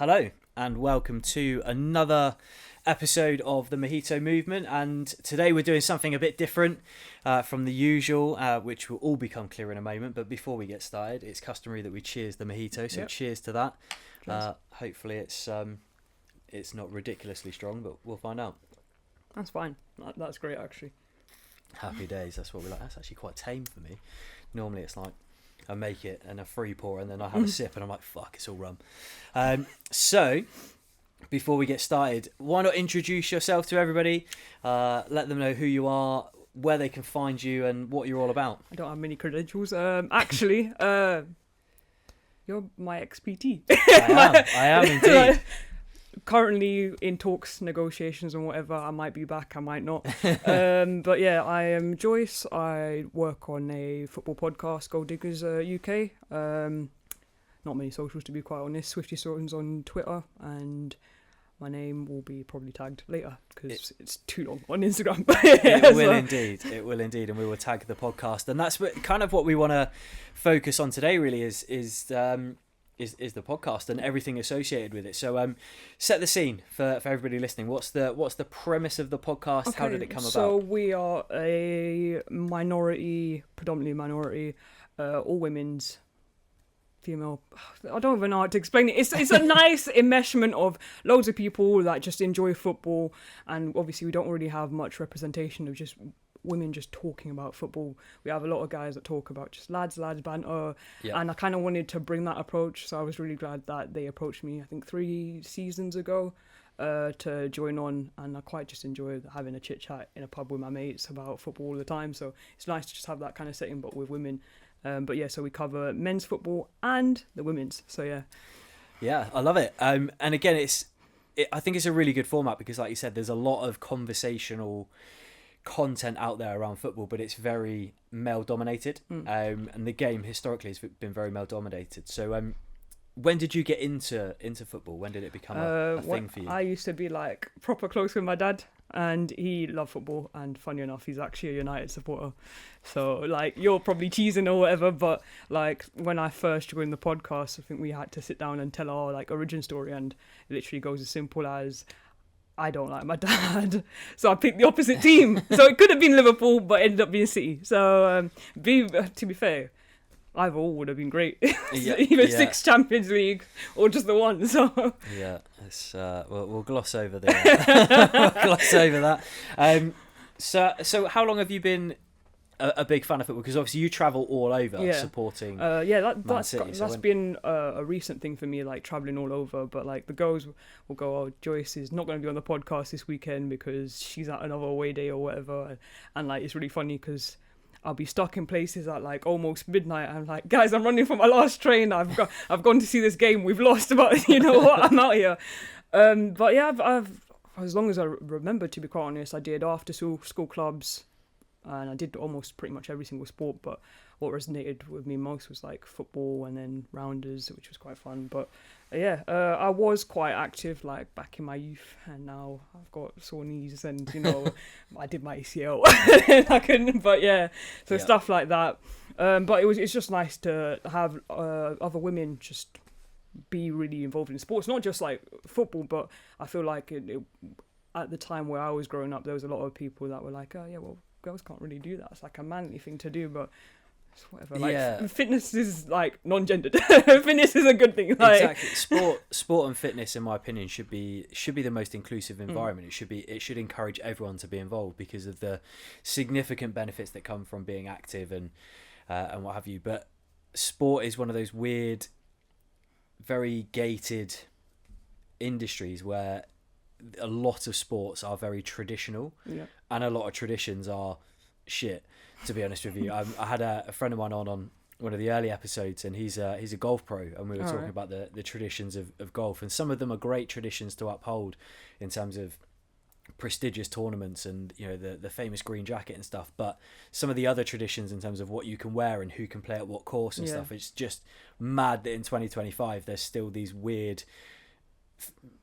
Hello and welcome to another episode of the Mojito Movement, and today we're doing something a bit different from the usual, which will all become clear in a moment. But before we get started, it's customary that we cheers the mojito, so cheers to that. Hopefully it's not ridiculously strong, but we'll find out. That's fine. That's great, actually. Happy days, that's what we like. That's actually quite tame for me. Normally it's like I make it and a free pour and then I have a sip and I'm like, fuck, it's all rum. So before we get started, why not introduce yourself to everybody, let them know who you are, where they can find you and what you're all about. I don't have many credentials. Actually, you're my ex-PT. I am indeed. Currently in talks, negotiations and whatever. I might be back, I might not. But yeah, I am Joyce. I work on a football podcast, Goal Diggers UK. Not many socials, to be quite honest. Swifty Sortons on Twitter, and my name will be probably tagged later because it's too long on Instagram. It will indeed, and we will tag the podcast, and that's what we want to focus on today. Really, is the podcast and everything associated with it. So set the scene for everybody listening. What's the premise of the podcast? Okay, how did it come about? So we are a predominantly minority, all women's, female. I don't even know how to explain it. It's a nice enmeshment of loads of people that just enjoy football, and obviously we don't really have much representation of just women just talking about football. We have a lot of guys that talk about just lads banter, and I kind of wanted to bring that approach, so I was really glad that they approached me, I think 3 seasons ago, to join on, and I quite just enjoy having a chit chat in a pub with my mates about football all the time, so it's nice to just have that kind of setting but with women. So we cover men's football and the women's, so yeah, I love it. And again, I think it's a really good format because, like you said, there's a lot of conversational content out there around football, but it's very male dominated, and the game historically has been very male dominated. So when did you get into football? When did it become a thing for you? I used to be like proper close with my dad, and he loved football, and funny enough, he's actually a United supporter. So like, you're probably cheesing or whatever, but like when I first joined the podcast, I think we had to sit down and tell our like origin story, and it literally goes as simple as, I don't like my dad, so I picked the opposite team. So it could have been Liverpool, but ended up being City. So to be fair, either all would have been great. Either 6 Champions League or just the one. So yeah, it's we'll gloss over that. So how long have you been a big fan of football? Because obviously you travel all over supporting that's been a recent thing for me, like traveling all over. But like the girls will go, oh, Joyce is not going to be on the podcast this weekend because she's at another away day or whatever, and like it's really funny because I'll be stuck in places at like almost midnight. I'm like, guys, I'm running for my last train. I've gone to see this game. We've lost, but you know what? I'm out here. But yeah, I've as long as I remember, to be quite honest, I did after school clubs. And I did almost pretty much every single sport, but what resonated with me most was like football and then rounders, which was quite fun. But I was quite active like back in my youth, and now I've got sore knees and I did my ACL. I couldn't, but stuff like that. But it's just nice to have other women just be really involved in sports, not just like football, but I feel like it at the time where I was growing up, there was a lot of people that were like, oh yeah, well, girls can't really do that. It's like a manly thing to do, but it's whatever. Like fitness is like non-gendered. Fitness is a good thing. Like, exactly. Sport and fitness, in my opinion, should be the most inclusive environment. It should encourage everyone to be involved because of the significant benefits that come from being active and what have you. But sport is one of those weird, very gated industries where a lot of sports are very traditional, and a lot of traditions are shit, to be honest with you. I had a friend of mine on one of the early episodes, and he's a golf pro, and we were talking about the traditions of golf, and some of them are great traditions to uphold in terms of prestigious tournaments and the famous green jacket and stuff, but some of the other traditions in terms of what you can wear and who can play at what course and stuff, it's just mad that in 2025 there's still these weird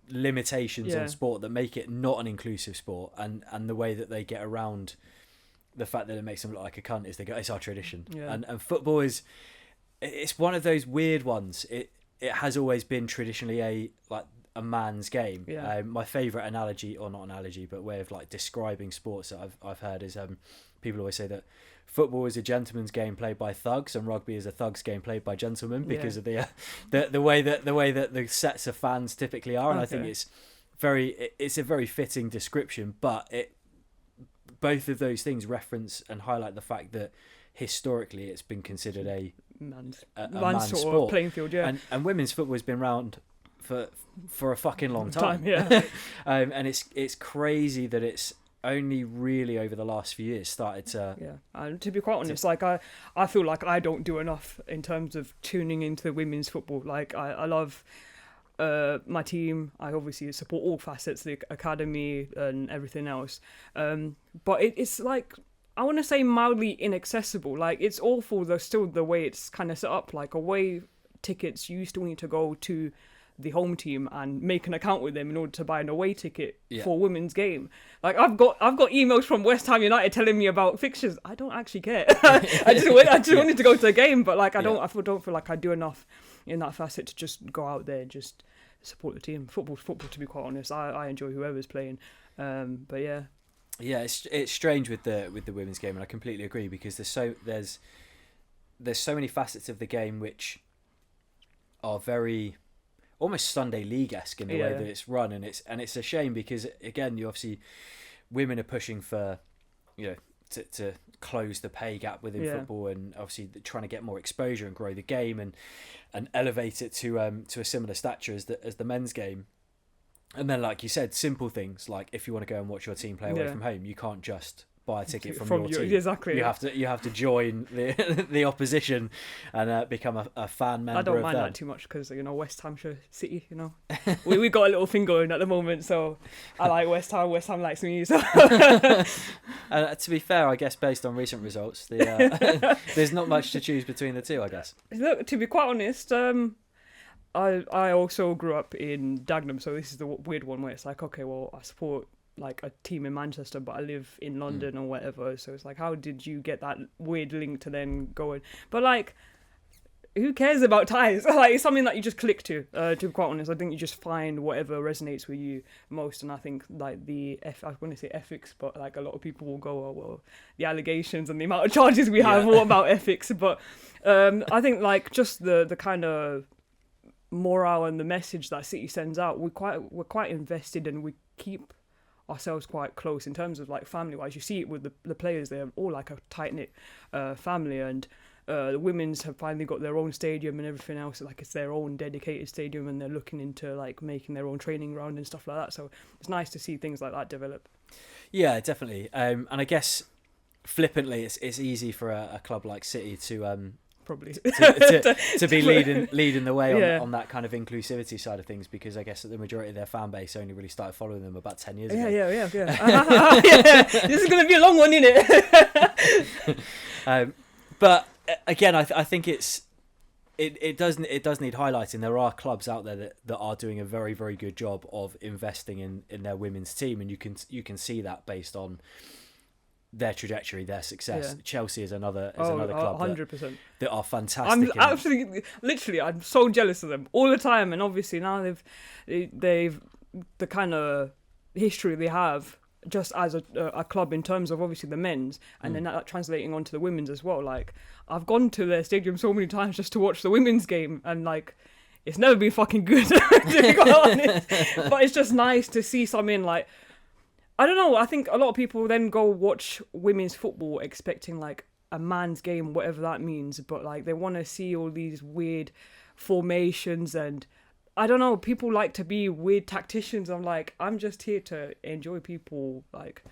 limitations on sport that make it not an inclusive sport, and the way that they get around the fact that it makes them look like a cunt is they go, it's our tradition. And football it's one of those weird ones. it has always been traditionally a man's game. Yeah. My favourite analogy, or not analogy, but way of like describing sports that I've heard is people always say that football is a gentleman's game played by thugs, and rugby is a thug's game played by gentlemen, because of the way that the sets of fans typically are. And I think it's a very fitting description. But both of those things reference and highlight the fact that historically it's been considered a man's sort sport. Of playing field, yeah. And women's football has been around for a fucking long time. Yeah. And it's crazy that it's only really over the last few years started to... Yeah, and to be quite honest, like I feel like I don't do enough in terms of tuning into the women's football. Like I love my team. I obviously support all facets, the academy and everything else. But it's like, I want to say mildly inaccessible. Like, it's awful though, still the way it's kind of set up. Like, away tickets, you still need to go to the home team and make an account with them in order to buy an away ticket for a women's game. Like, I've got emails from West Ham United telling me about fixtures. I don't actually care. I just wanted to go to the game, but like I don't feel like I do enough in that facet to just go out there and just support the team. Football. To be quite honest, I enjoy whoever's playing. But yeah. Yeah, it's strange with the women's game, and I completely agree, because there's so many facets of the game which are very almost Sunday League-esque in the way that it's run, and it's a shame, because again, women are pushing for, to close the pay gap within football, and obviously trying to get more exposure and grow the game and elevate it to a similar stature as the men's game. And then, like you said, simple things like if you want to go and watch your team play away from home, you can't just buy a ticket from your team. Exactly. You have to join the opposition and become a fan member. I don't mind that too much, because West Hampshire City, we got a little thing going at the moment, so I like West Ham. West Ham likes me. So. To be fair, I guess based on recent results, there's not much to choose between the two, I guess. Look, to be quite honest, I also grew up in Dagenham, so this is the weird one where it's like, okay, well, I support like a team in Manchester, but I live in London or whatever, so it's like, how did you get that weird link to then go in? But like, who cares about ties? Like, it's something that you just click to be quite honest. I think you just find whatever resonates with you most, and I think like I want to say ethics, but like a lot of people will go, oh well, the allegations and the amount of charges we have, what about ethics? But I think like just the kind of morale and the message that City sends out, we're quite invested, and we keep ourselves quite close in terms of like family wise. You see it with the players, they're all like a tight knit family, and the women's have finally got their own stadium and everything else, like it's their own dedicated stadium, and they're looking into like making their own training ground and stuff like that, so it's nice to see things like that develop. Yeah, definitely. And I guess flippantly, it's easy for a club like City to probably to be leading the way on that kind of inclusivity side of things, because I guess that the majority of their fan base only really started following them about 10 years ago. Yeah. This is going to be a long one, isn't it? But again, I think it does need highlighting. There are clubs out there that are doing a very, very good job of investing in their women's team, and you can see that based on their trajectory, their success. Yeah. Chelsea is another club 100%. that are fantastic. I'm so jealous of them all the time, and obviously now they've the kind of history they have just as a club in terms of obviously the men's, and then that translating onto the women's as well. Like, I've gone to their stadium so many times just to watch the women's game, and like, it's never been fucking good to be quite honest. But it's just nice to see something like, I don't know, I think a lot of people then go watch women's football expecting like a man's game, whatever that means, but like they want to see all these weird formations, and I don't know, people like to be weird tacticians. I'm like, I'm just here to enjoy people like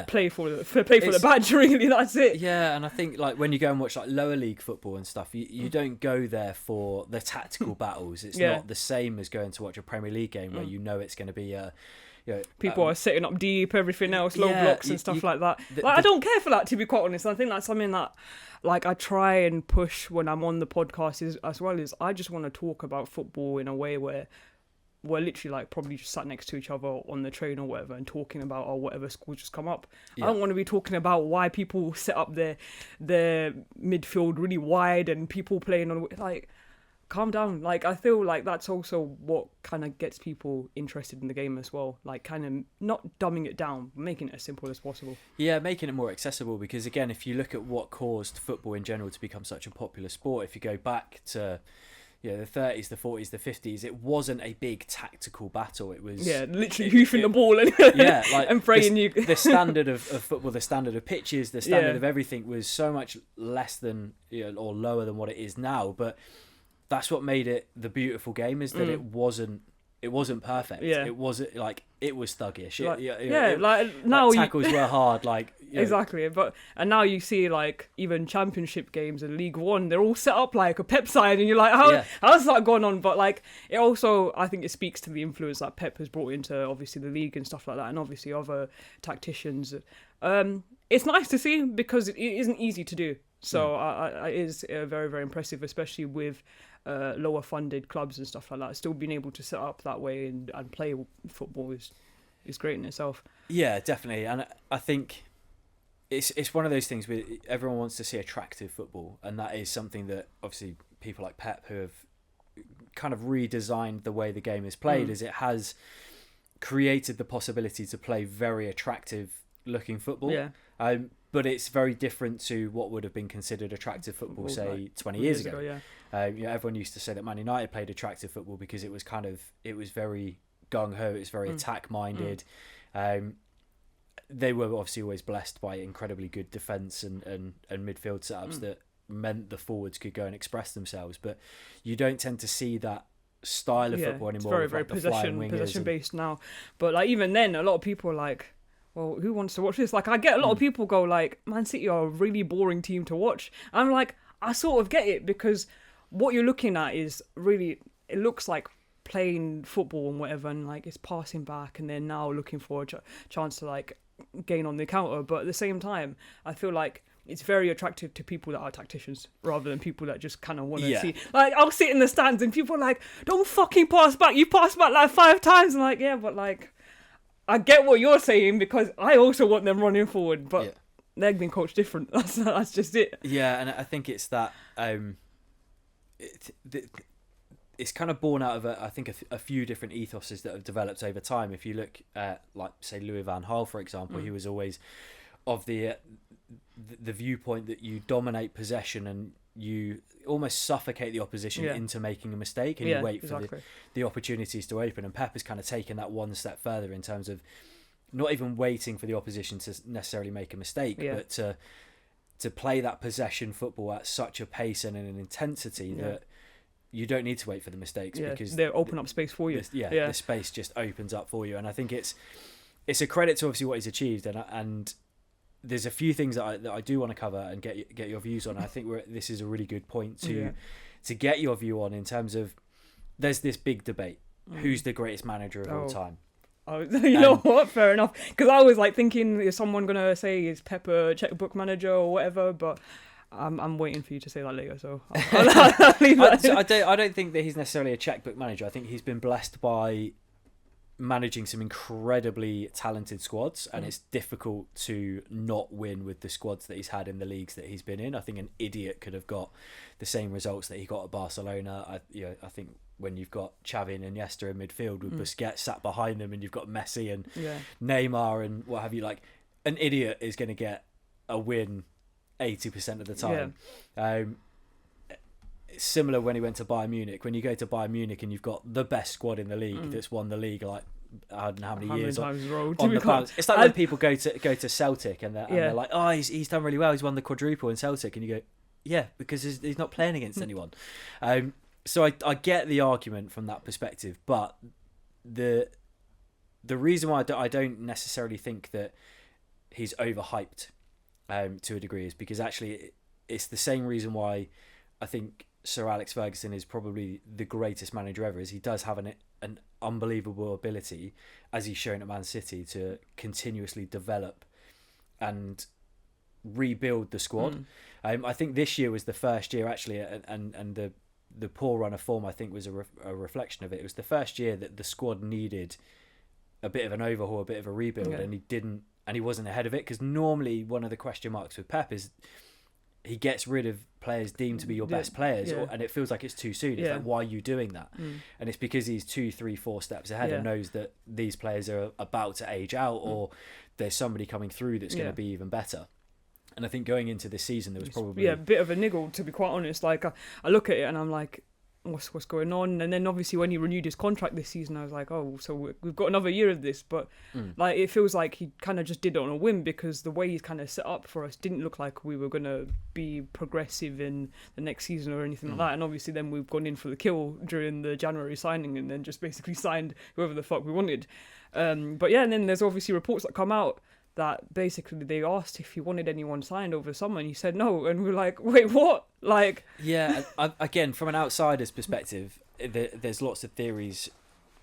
play for the badge, really, that's it. Yeah, and I think like when you go and watch like lower league football and stuff, you don't go there for the tactical battles. It's not the same as going to watch a Premier League game where you know it's going to be people are setting up deep, everything else, low blocks and stuff like that. I don't care for that, to be quite honest. I think that's something that like I try and push when I'm on the podcast as well, is I just want to talk about football in a way where we're literally like probably just sat next to each other on the train or whatever and talking about whatever school just come up. I don't want to be talking about why people set up their midfield really wide and people playing on like, calm down. Like, I feel like that's also what kind of gets people interested in the game as well. Like, kind of not dumbing it down, making it as simple as possible. Yeah, making it more accessible, because again, if you look at what caused football in general to become such a popular sport, if you go back to the 30s, the 40s, the 50s, it wasn't a big tactical battle. It was literally hoofing the ball and and praying the standard of football, the standard of pitches, the standard of everything was so much less than or lower than what it is now. But that's what made it the beautiful game, is that it wasn't perfect. It wasn't like, it was thuggish. Now tackles were hard. Exactly, and now you see like even championship games and League One, they're all set up like a Pep side, and you're like, how's that going on? But like, it also, I think it speaks to the influence that Pep has brought into obviously the league and stuff like that, and obviously other tacticians. It's nice to see, because it isn't easy to do. So it is very, very impressive, especially with lower funded clubs and stuff like that. Still being able to set up that way and play football is great in itself. Yeah, definitely. And I think it's one of those things where everyone wants to see attractive football, and that is something that obviously people like Pep, who have kind of redesigned the way the game is played, as it has created the possibility to play very attractive looking football. But it's very different to what would have been considered attractive football, say, like 20 years ago. Everyone used to say that Man United played attractive football because it was very gung-ho, it was very attack-minded. They were obviously always blessed by incredibly good defence and midfield setups that meant the forwards could go and express themselves. But you don't tend to see that style of football anymore. It's very, very possession-based now. But like, even then, a lot of people are like, well, who wants to watch this? Like, I get a lot of people go like, Man City are a really boring team to watch. I'm like, I sort of get it, because what you're looking at is really, it looks like playing football and whatever, and like it's passing back, and they're now looking for a chance to like gain on the counter. But at the same time, I feel like it's very attractive to people that are tacticians rather than people that just kind of want to see. Like, I'll sit in the stands and people are like, don't fucking pass back. You passed back like 5 times. I'm like, yeah, but like, I get what you're saying, because I also want them running forward, but they've been coached different. That's just it. Yeah, and I think it's that it's kind of born out of a few different ethoses that have developed over time. If you look at, like, say, Louis van Gaal, for example, he was always of the viewpoint that you dominate possession and you almost suffocate the opposition into making a mistake, and you wait for the opportunities to open. And Pep has kind of taken that one step further in terms of not even waiting for the opposition to necessarily make a mistake, but to play that possession football at such a pace and an intensity that you don't need to wait for the mistakes, because they open up space for you. The space just opens up for you. And I think it's a credit to obviously what he's achieved, and there's a few things that I do want to cover and get your views on. I think this is a really good point to get your view on, in terms of, there's this big debate: who's the greatest manager of all time? Oh, you know what? Fair enough. Because I was like thinking, is someone gonna say is Pep a checkbook manager or whatever? But I'm waiting for you to say that later. So I'll leave that. I don't think that he's necessarily a checkbook manager. I think he's been blessed by managing some incredibly talented squads, and it's difficult to not win with the squads that he's had in the leagues that he's been in. I think an idiot could have got the same results that he got at Barcelona. I think when you've got Xavi and Iniesta in midfield with Busquets sat behind them, and you've got Messi and Neymar and what have you, like, an idiot is going to get a win 80% of the time. Similar when he went to Bayern Munich. When you go to Bayern Munich and you've got the best squad in the league that's won the league, like, I don't know how many years on the balance. It's like when people go to Celtic and they're like, oh, he's done really well, he's won the quadruple in Celtic, and you go, yeah, because he's not playing against anyone. So I get the argument from that perspective, but the reason why I don't necessarily think that he's overhyped to a degree is because actually it's the same reason why I think Sir Alex Ferguson is probably the greatest manager ever, is he does have an unbelievable ability, as he's shown at Man City, to continuously develop and rebuild the squad. I think this year was the first year actually, and the poor run of form I think was a reflection of it. It was the first year that the squad needed a bit of an overhaul, a bit of a rebuild, and he wasn't ahead of it, because normally one of the question marks with Pep is he gets rid of players deemed to be your best players, and it feels like it's too soon. It's like, why are you doing that? And it's because he's 2, 3, 4 steps ahead and knows that these players are about to age out, or there's somebody coming through that's going to be even better. And I think going into this season, there was probably a bit of a niggle, to be quite honest. Like I look at it and I'm like, what's going on? And then obviously when he renewed his contract this season, I was like, oh, so we've got another year of this. But like, it feels like he kind of just did it on a whim, because the way he's kind of set up for us didn't look like we were going to be progressive in the next season or anything like that. And obviously then we've gone in for the kill during the January signing, and then just basically signed whoever the fuck we wanted. But yeah, and then there's obviously reports that come out that basically they asked if he wanted anyone signed over summer, and he said no, and we're like, wait, what? Like, yeah, again, from an outsider's perspective, there's lots of theories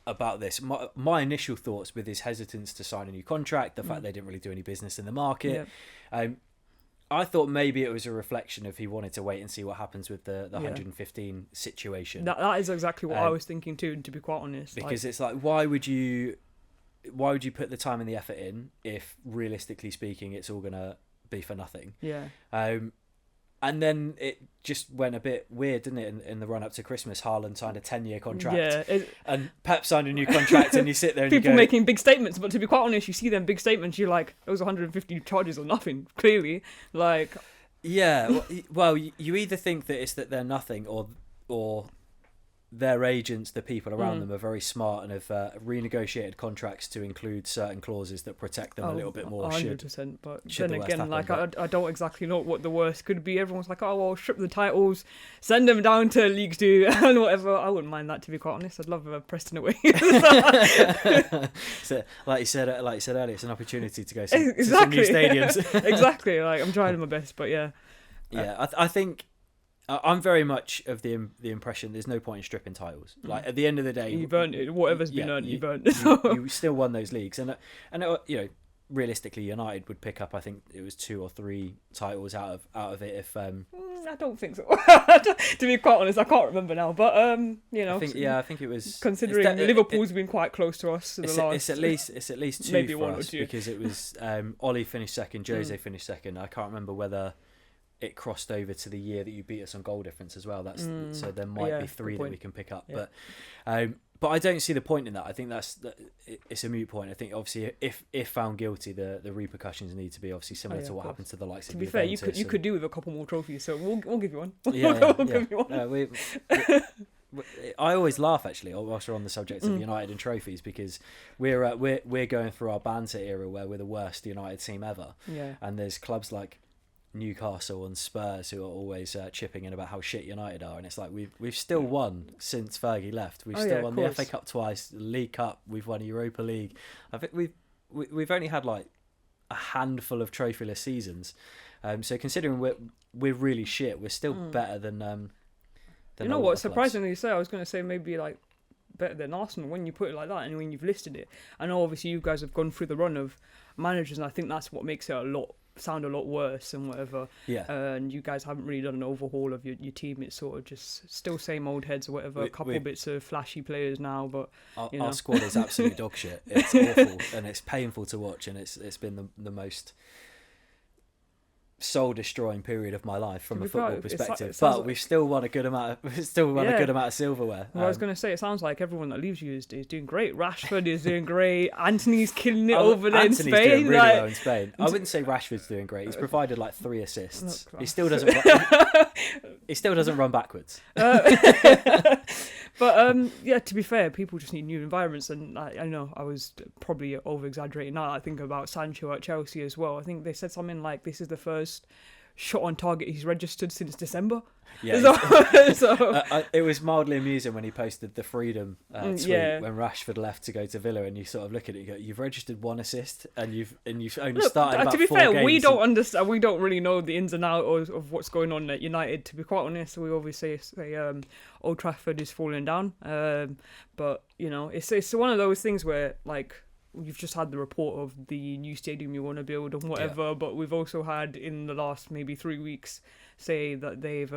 about this. My initial thoughts with his hesitance to sign a new contract, the fact they didn't really do any business in the market, I thought maybe it was a reflection of he wanted to wait and see what happens with the 115 situation. That is exactly what I was thinking too, to be quite honest. Because it's like, why would you put the time and the effort in if, realistically speaking, it's all gonna be for nothing? Yeah. And then it just went a bit weird, didn't it? In the run up to Christmas, Haaland signed a 10-year contract, and Pep signed a new contract, and you sit there and people you go, making big statements. But to be quite honest, you see them big statements, you're like, those 150 charges are nothing. Clearly, like, yeah. Well, you either think that it's that they're nothing, or their agents, the people around them, are very smart and have renegotiated contracts to include certain clauses that protect them a little bit more. 100%. But then again, like, I don't exactly know what the worst could be. Everyone's like, oh, well, strip the titles, send them down to League 2 and whatever. I wouldn't mind that, to be quite honest. I'd love Preston away. So, like you said earlier, it's an opportunity to go to some new stadiums. Exactly. Like, I'm trying my best, but yeah. Yeah, I think I'm very much of the impression there's no point in stripping titles. Like, at the end of the day, you've earned it. Whatever's been earned, you've earned. You still won those leagues, and you know, realistically, United would pick up, I think it was 2 or 3 titles out of it. If I don't think so. To be quite honest, I can't remember now. But you know, I think it was, considering Liverpool's been quite close to us. It's at least 2 maybe for 1 us, or 2, because it was Ollie finished second, Jose finished second. I can't remember whether it crossed over to the year that you beat us on goal difference as well. That's so there might be 3 that we can pick up. Yeah. But I don't see the point in that. I think it's a moot point. I think obviously if found guilty, the repercussions need to be obviously similar to what happened to the likes of Juventus. To be fair, you could do with a couple more trophies, so we'll give you one. Give you one. I always laugh, actually, whilst we're on the subject of United and trophies, because we're going through our banter era where we're the worst United team ever. Yeah. And there's clubs like Newcastle and Spurs who are always chipping in about how shit United are, and it's like we've still won since Fergie left. We've still won the FA Cup twice, the League Cup. We've won Europa League. I think we've only had like a handful of trophyless seasons. So considering we're really shit, we're still better than. You know what? Surprisingly, I was going to say maybe like better than Arsenal when you put it like that, and when you've listed it. I know obviously you guys have gone through the run of managers, and I think that's what makes it sound a lot worse and whatever. Yeah. And you guys haven't really done an overhaul of your team. It's sort of just still same old heads or whatever. A couple bits of flashy players now, but our squad is absolute dog shit. It's awful and it's painful to watch, and it's been the most soul-destroying period of my life from a football perspective. But we've still won a good amount of silverware. Well, I was going to say, it sounds like everyone that leaves you is doing great. Rashford is doing great. Anthony's killing it over there in Spain. Anthony's doing really well in Spain. I wouldn't say Rashford's doing great. He's provided like 3 assists. He still doesn't run backwards. But yeah, to be fair, people just need new environments, and I know I was probably over-exaggerating now. I think about Sancho at Chelsea as well. I think they said something like this is the first shot on target he's registered since December. Yeah, it was mildly amusing when he posted the freedom tweet when Rashford left to go to Villa, and you sort of look at it and go, you've registered 1 assist and you've only started about 4 games. To be fair, we don't understand. We don't really know the ins and outs of what's going on at United. To be quite honest, we always say Old Trafford is falling down. But you know, it's one of those things where like, you've just had the report of the new stadium you want to build and whatever, but we've also had in the last maybe 3 weeks say that they've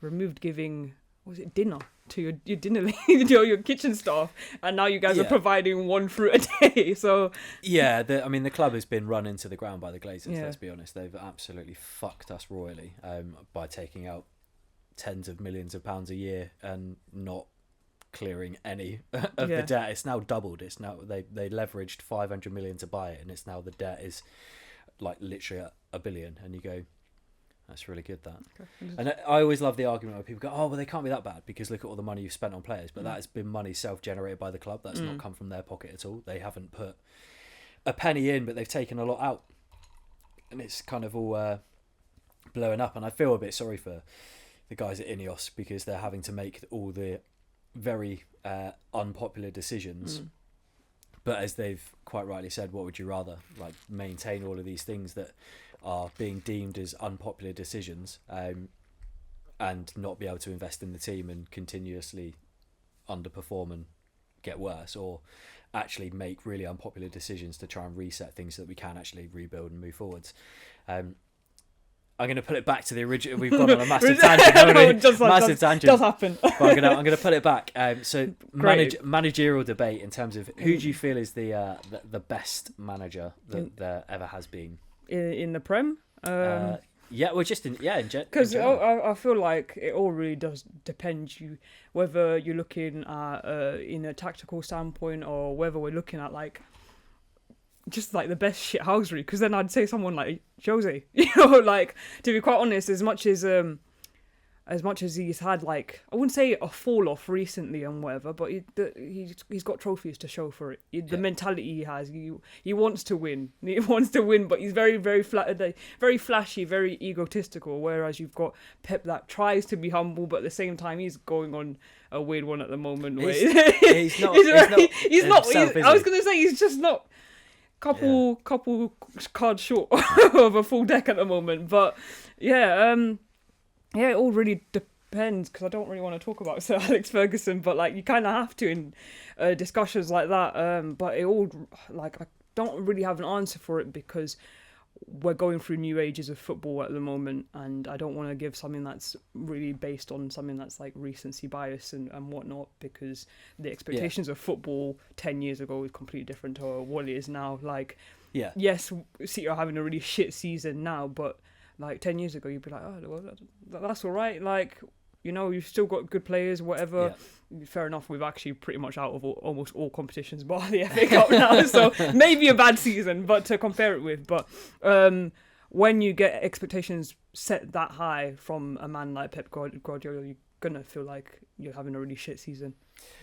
removed giving was it dinner to your dinner your kitchen staff, and now you guys are providing one fruit a day. So the club has been run into the ground by the Glazers. Let's be honest, they've absolutely fucked us royally by taking out tens of millions of pounds a year and not clearing any of the debt. It's now doubled. It's now they leveraged 500 million to buy it, and it's now the debt is like literally a billion. And you go, that's really good, that. Okay. And I always love the argument where people go, oh, well, they can't be that bad because look at all the money you've spent on players. But that has been money self-generated by the club. That's not come from their pocket at all. They haven't put a penny in, but they've taken a lot out. And it's kind of all blowing up. And I feel a bit sorry for the guys at Ineos because they're having to make all the very unpopular decisions. But as they've quite rightly said, what would you rather? Like maintain all of these things that are being deemed as unpopular decisions and not be able to invest in the team and continuously underperform and get worse, or actually make really unpopular decisions to try and reset things so that we can actually rebuild and move forwards. I'm going to put it back to the original. We've gone on a massive tangent. Tangent. Does happen. But I'm going to put it back. So managerial debate in terms of who do you feel is the best manager that there ever has been in the Prem? Well, just in general. Because I feel like it all really does depend. Whether you're looking at in a tactical standpoint or whether we're looking at like just like the best shithousery, because then I'd say someone like Jose, like, to be quite honest, as much as he's had, like, I wouldn't say a fall off recently and whatever, but he's got trophies to show for it. The mentality he has, he wants to win, but he's very, very very flashy, very egotistical. Whereas you've got Pep that tries to be humble, but at the same time he's going on a weird one at the moment. He's not. I was gonna say he's just not. Couple cards short of a full deck at the moment, but it all really depends, because I don't really want to talk about Sir Alex Ferguson, but like you kind of have to in discussions like that. But it all, like, I don't really have an answer for it because we're going through new ages of football at the moment, and I don't want to give something that's really based on something that's like recency bias and whatnot, because the expectations of football 10 years ago is completely different to what it is now. Like, yes, City are having a really shit season now, but like 10 years ago you'd be like, oh, well, that's all right. Like, you've still got good players, whatever. Fair enough, we've actually pretty much out of almost all competitions bar the FA Cup now, so maybe a bad season, but to compare it with. But when you get expectations set that high from a man like Pep Guardiola, you're going to feel like you're having a really shit season.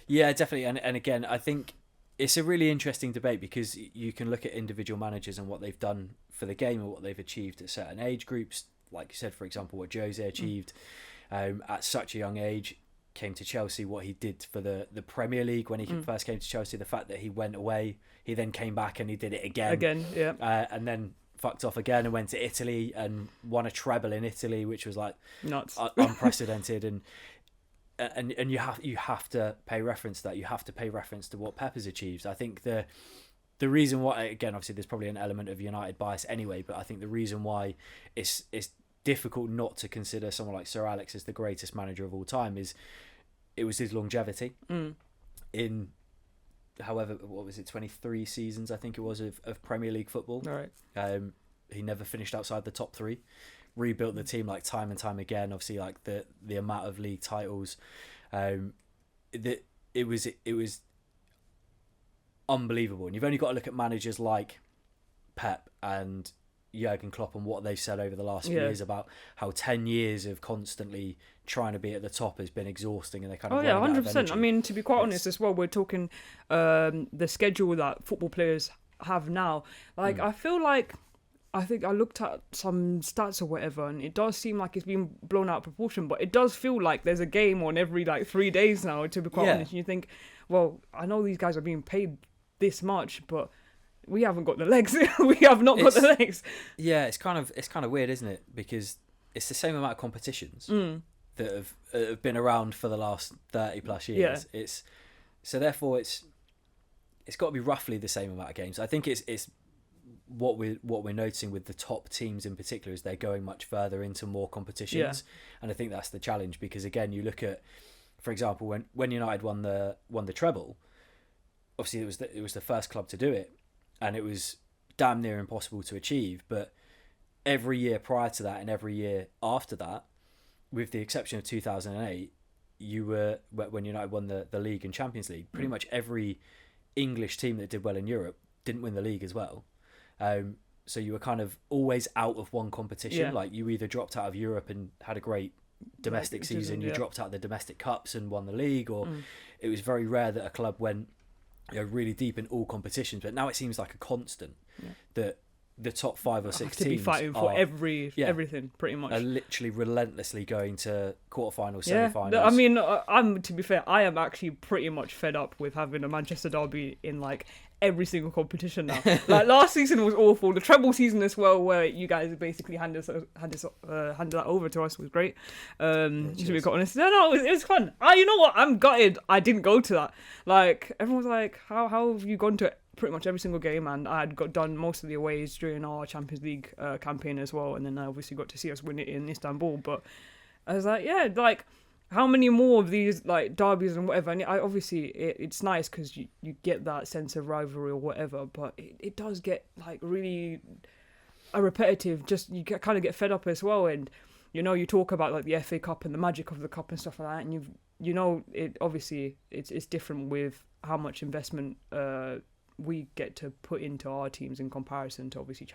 Yeah, definitely. And again, I think it's a really interesting debate because you can look at individual managers and what they've done for the game and what they've achieved at certain age groups. Like you said, for example, what Jose achieved at such a young age, came to Chelsea, what he did for the Premier League when he first came to Chelsea, the fact that he went away, he then came back and he did it again, and then fucked off again and went to Italy and won a treble in Italy, which was like nuts, unprecedented. And you have to pay reference to that. You have to pay reference to what Pep has achieved. I think the reason why, again, obviously there's probably an element of United bias anyway, but I think the reason why it's difficult not to consider someone like Sir Alex as the greatest manager of all time is it was his longevity in, however, what was it, 23 seasons I think it was of Premier League football. All right. He never finished outside the top three, rebuilt the team like time and time again, obviously like the amount of league titles, it was unbelievable. And you've only got to look at managers like Pep and Jurgen Klopp and what they've said over the last few years about how 10 years of constantly trying to be at the top has been exhausting, and they kind of 100%. I mean, to be quite honest as well, we're talking the schedule that football players have now. Like, I feel like, I think I looked at some stats or whatever, and it does seem like it's been blown out of proportion, but it does feel like there's a game on every like 3 days now, to be quite honest. And you think, well, I know these guys are being paid this much, but we haven't got the legs. We have not got the legs. Yeah, it's kind of weird, isn't it? Because it's the same amount of competitions that have been around for the last 30 plus years. Yeah. So therefore it's got to be roughly the same amount of games. I think it's what we're noticing with the top teams in particular is they're going much further into more competitions, and I think that's the challenge, because again, you look at for example, when United won the treble, obviously it was the first club to do it, and it was damn near impossible to achieve. But every year prior to that and every year after that, with the exception of 2008, when United won the league and Champions League, pretty much every English team that did well in Europe didn't win the league as well. So you were kind of always out of one competition. Like you either dropped out of Europe and had a great domestic season, you dropped out of the domestic cups and won the league, or it was very rare that a club went really deep in all competitions. But now it seems like a constant that the top 5 or 6 teams be fighting for everything pretty much, are literally relentlessly going to quarterfinals, semi-finals. I mean, I'm to be fair, I am actually pretty much fed up with having a Manchester derby in like every single competition now. Like last season was awful. The treble season as well, where you guys basically handed that over to us, was great. To be quite honest, no, it was fun. You know what? I'm gutted I didn't go to that. Like everyone was like, how have you gone to pretty much every single game? And I had done most of the aways during our Champions League campaign as well, and then I obviously got to see us win it in Istanbul. But I was like, like, how many more of these like derbies and whatever? And it's nice because you get that sense of rivalry or whatever, but it does get like really repetitive. Just you kind of get fed up as well. And you talk about like the FA Cup and the magic of the cup and stuff like that, and it's different with how much investment we get to put into our teams in comparison to obviously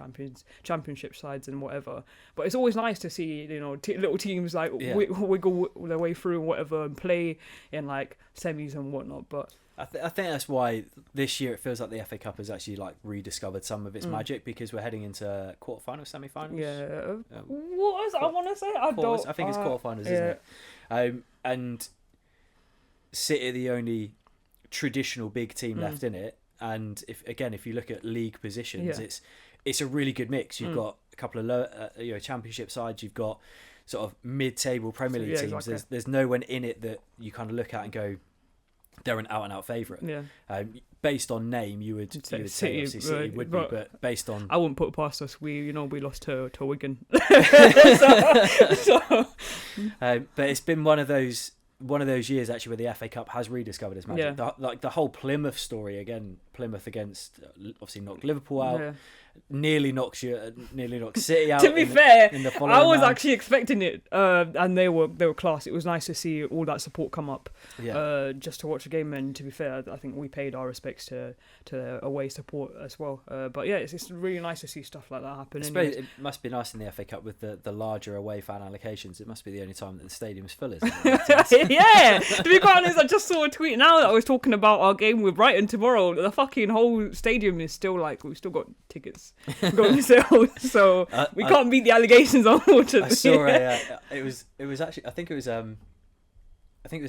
championship sides and whatever. But it's always nice to see little teams like wiggle their way through and whatever, and play in like semis and whatnot. But I think that's why this year it feels like the FA Cup has actually like rediscovered some of its magic, because we're heading into quarterfinals, semi-finals. What was I want to say? I think it's quarterfinals, isn't it? And City are the only traditional big team left in it. And if you look at league positions, it's a really good mix. You've got a couple of low, championship sides. You've got sort of mid-table Premier League teams. Exactly. There's no one in it that you kind of look at and go, they're an out-and-out favourite. Based on name, you would say City would be, but based on, I wouldn't put it past us. We lost to Wigan. But it's been one of those years actually where the FA Cup has rediscovered its magic. The whole Plymouth story again. Plymouth against obviously knocked Liverpool out, nearly knocked City out. To be fair, in the I was actually expecting it, and they were class. It was nice to see all that support come up, just to watch a game. And to be fair, I think we paid our respects to away support as well. But it's really nice to see stuff like that happen. It must be nice in the FA Cup with the larger away fan allocations. It must be the only time that the stadium's full, isn't it? Yeah, to be quite honest, I just saw a tweet now that I was talking about our game with Brighton tomorrow. The fucking whole stadium is still like, we've still got tickets going to sell, so we can't beat the allegations, unfortunately. I saw it was actually, I think it was a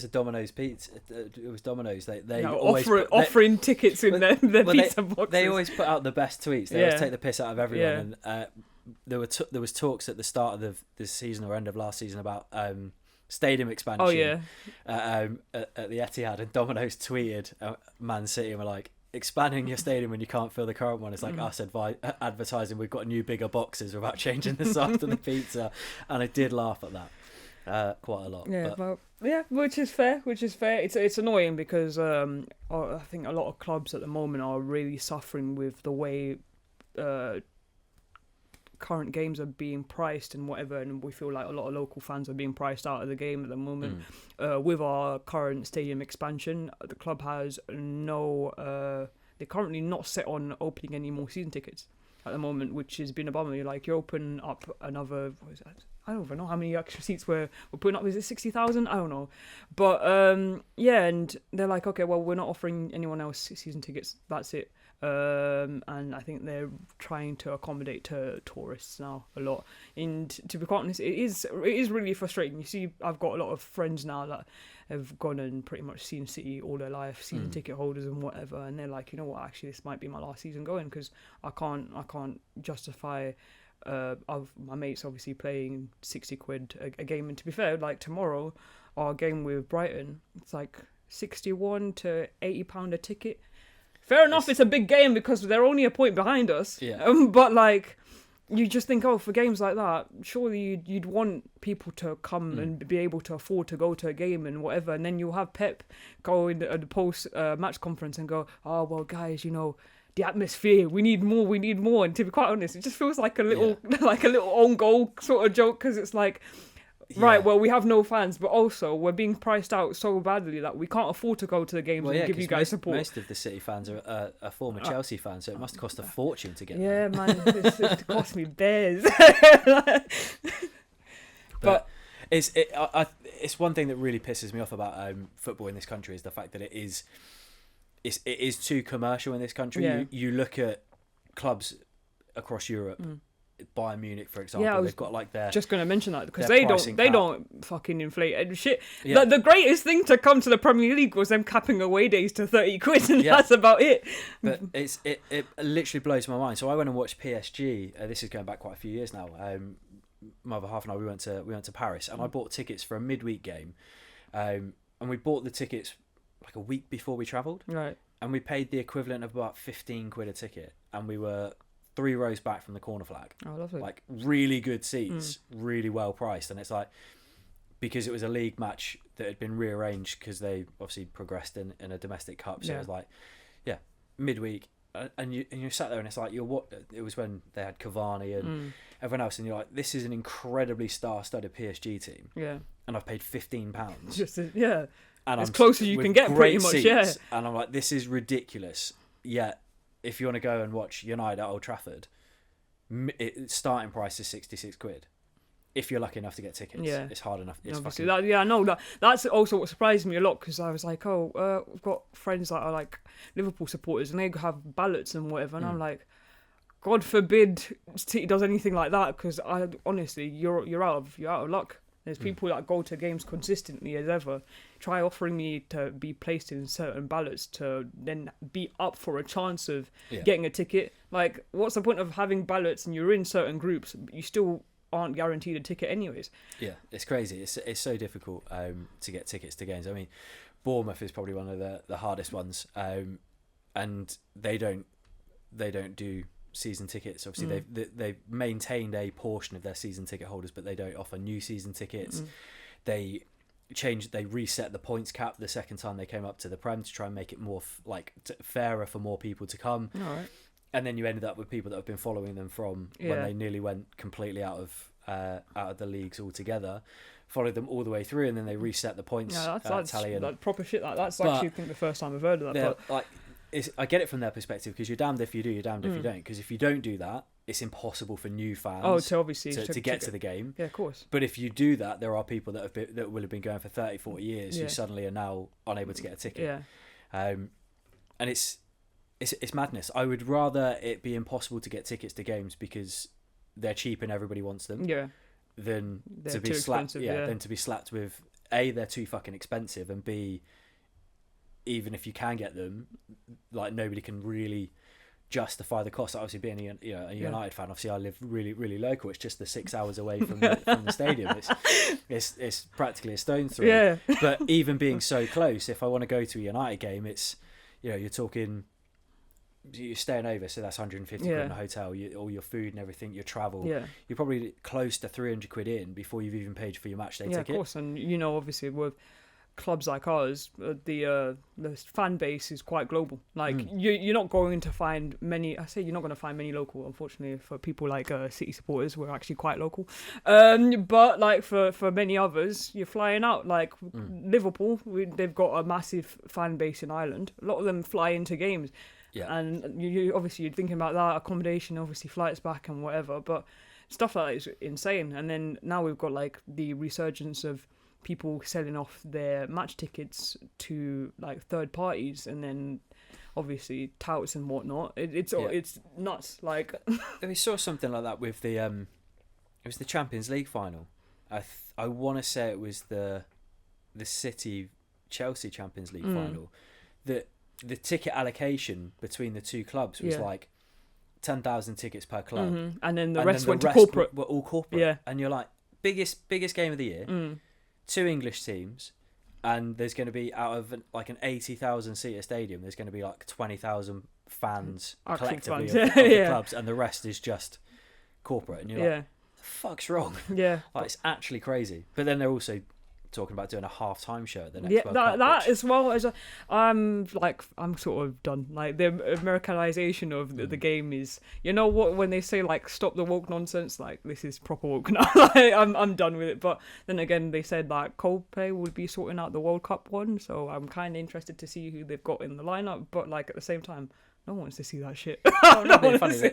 Domino's pizza. It was Domino's. They offering tickets in their pizza boxes. They always put out the best tweets. They always take the piss out of everyone. And there was talks at the start of this season or end of last season about stadium expansion. At the Etihad, and Domino's tweeted Man City and were like, expanding your stadium when you can't fill the current one is like us advertising we've got new bigger boxes without changing the size of the pizza. And I did laugh at that quite a lot. Which is fair. It's annoying because I think a lot of clubs at the moment are really suffering with the way current games are being priced and whatever, and we feel like a lot of local fans are being priced out of the game at the moment. With our current stadium expansion, the club has they're currently not set on opening any more season tickets at the moment, which has been a bummer. You open up another, what is that? I don't even know how many extra seats we're putting up. Is it 60,000? I don't know. But and they're like, okay, well, we're not offering anyone else season tickets. That's it. And I think they're trying to accommodate to tourists now a lot. And to be quite honest, it is really frustrating. You see, I've got a lot of friends now that have gone and pretty much seen City all their life, season ticket holders and whatever, and they're like, you know what, actually this might be my last season going, because I can't justify of my mates obviously paying 60 quid a game. And to be fair, like tomorrow our game with Brighton, it's like 61 to 80 pound a ticket. Fair enough, it's a big game because they're only a point behind us. But like, you just think, oh, for games like that, surely you'd want people to come and be able to afford to go to a game and whatever. And then you'll have Pep go in the post match conference and go, oh, well, guys, the atmosphere, we need more. And to be quite honest, it just feels like a little like a little own goal sort of joke, because it's like, right, well, we have no fans, but also we're being priced out so badly that we can't afford to go to the games and give you guys support. Most of the City fans are former Chelsea fans, so it must cost a fortune to get them. Yeah, man, it cost me bears. but it's one thing that really pisses me off about football in this country is the fact that it is too commercial in this country. Yeah. You look at clubs across Europe. Bayern Munich, for example, they've got like their just going to mention that because they don't fucking inflate and shit. The greatest thing to come to the Premier League was them capping away days to 30 quid, and that's about it. But it literally blows my mind. So I went and watched PSG. This is going back quite a few years now. My other half and I we went to Paris, and I bought tickets for a midweek game, and we bought the tickets like a week before we travelled. Right. And we paid the equivalent of about 15 quid a ticket, and we were 3 rows back from the corner flag. Oh, lovely. Like really good seats, really well priced. And it's like, because it was a league match that had been rearranged because they obviously progressed in a domestic cup. So it was like, midweek. And you sat there and it's like, it was when they had Cavani and everyone else. And you're like, this is an incredibly star-studded PSG team. Yeah. And I've paid £15. And as close as you can get, pretty much, seats, And I'm like, this is ridiculous. Yet, if you want to go and watch United at Old Trafford, starting price is 66 quid. If you're lucky enough to get tickets, it's hard enough. It's obviously that's also what surprised me a lot, because I was like, we've got friends that are like Liverpool supporters and they have ballots and whatever, and I'm like, God forbid City does anything like that, because honestly, you're out of luck. There's people that go to games consistently as ever. Try offering me to be placed in certain ballots to then be up for a chance of getting a ticket. Like, what's the point of having ballots and you're in certain groups, but you still aren't guaranteed a ticket anyways? Yeah, it's crazy. It's so difficult to get tickets to games. I mean, Bournemouth is probably one of the hardest ones, and they don't do season tickets. Obviously they've maintained a portion of their season ticket holders, but they don't offer new season tickets. They reset the points cap the second time they came up to the Prem to try and make it more fairer for more people to come. All right. And then you ended up with people that have been following them from when they nearly went completely out of the leagues altogether, followed them all the way through, and then they reset the points tally. That's proper shit. That's actually, I think, the first time I've heard of that. But I get it from their perspective, because you're damned if you do, you're damned if you don't. Because if you don't do that, it's impossible for new fans to get to the game. Yeah, of course. But if you do that, there are people that will have been going for 30, 40 years who suddenly are now unable to get a ticket. Yeah. And it's madness. I would rather it be impossible to get tickets to games because they're cheap and everybody wants them. Yeah. Than they're to be slapped. Than to be slapped with A, they're too fucking expensive, and B, even if you can get them, like, nobody can really justify the cost. Obviously, being a United fan, obviously I live really, really local. It's just the 6 hours away from the stadium. It's practically a stone's throw. Yeah. But even being so close, if I want to go to a United game, it's, you're talking, you're staying over, so that's 150 quid in a hotel, all your food and everything, your travel. Yeah. You're probably close to 300 quid in before you've even paid for your match day ticket. Yeah, of course. And obviously with clubs like ours, the fan base is quite global. Like, you're not going to find many. I say you're not going to find many local. Unfortunately, for people like City supporters, we're actually quite local. But like for many others, you're flying out. Like Liverpool, they've got a massive fan base in Ireland. A lot of them fly into games. Yeah. And you obviously you're thinking about that accommodation, obviously flights back and whatever. But stuff like that is insane. And then now we've got like the resurgence of people selling off their match tickets to like third parties, and then obviously touts and whatnot. It's nuts. Like, we saw something like that with the it was the Champions League final. I want to say it was the City Chelsea Champions League final. The ticket allocation between the two clubs was like 10,000 tickets per club, and then the rest went to corporate. Were all corporate. Yeah, and you're like, biggest game of the year. 2 English teams, and there's going to be, out of like an 80,000 seater stadium, there's going to be like 20,000 fans collectively of the clubs, and the rest is just corporate, and you're like, the fuck's wrong? Yeah. Like, it's actually crazy. But then they're also talking about doing a half-time show at the next World Cup. That as well as I'm sort of done. Like the Americanization of the game is, you know what, when they say like stop the woke nonsense, like this is proper woke now. Like, I'm done with it. But then again, they said that Coldplay would be sorting out the World Cup one, so I'm kind of interested to see who they've got in the lineup. But like at the same time, no one wants to see that shit. Funny.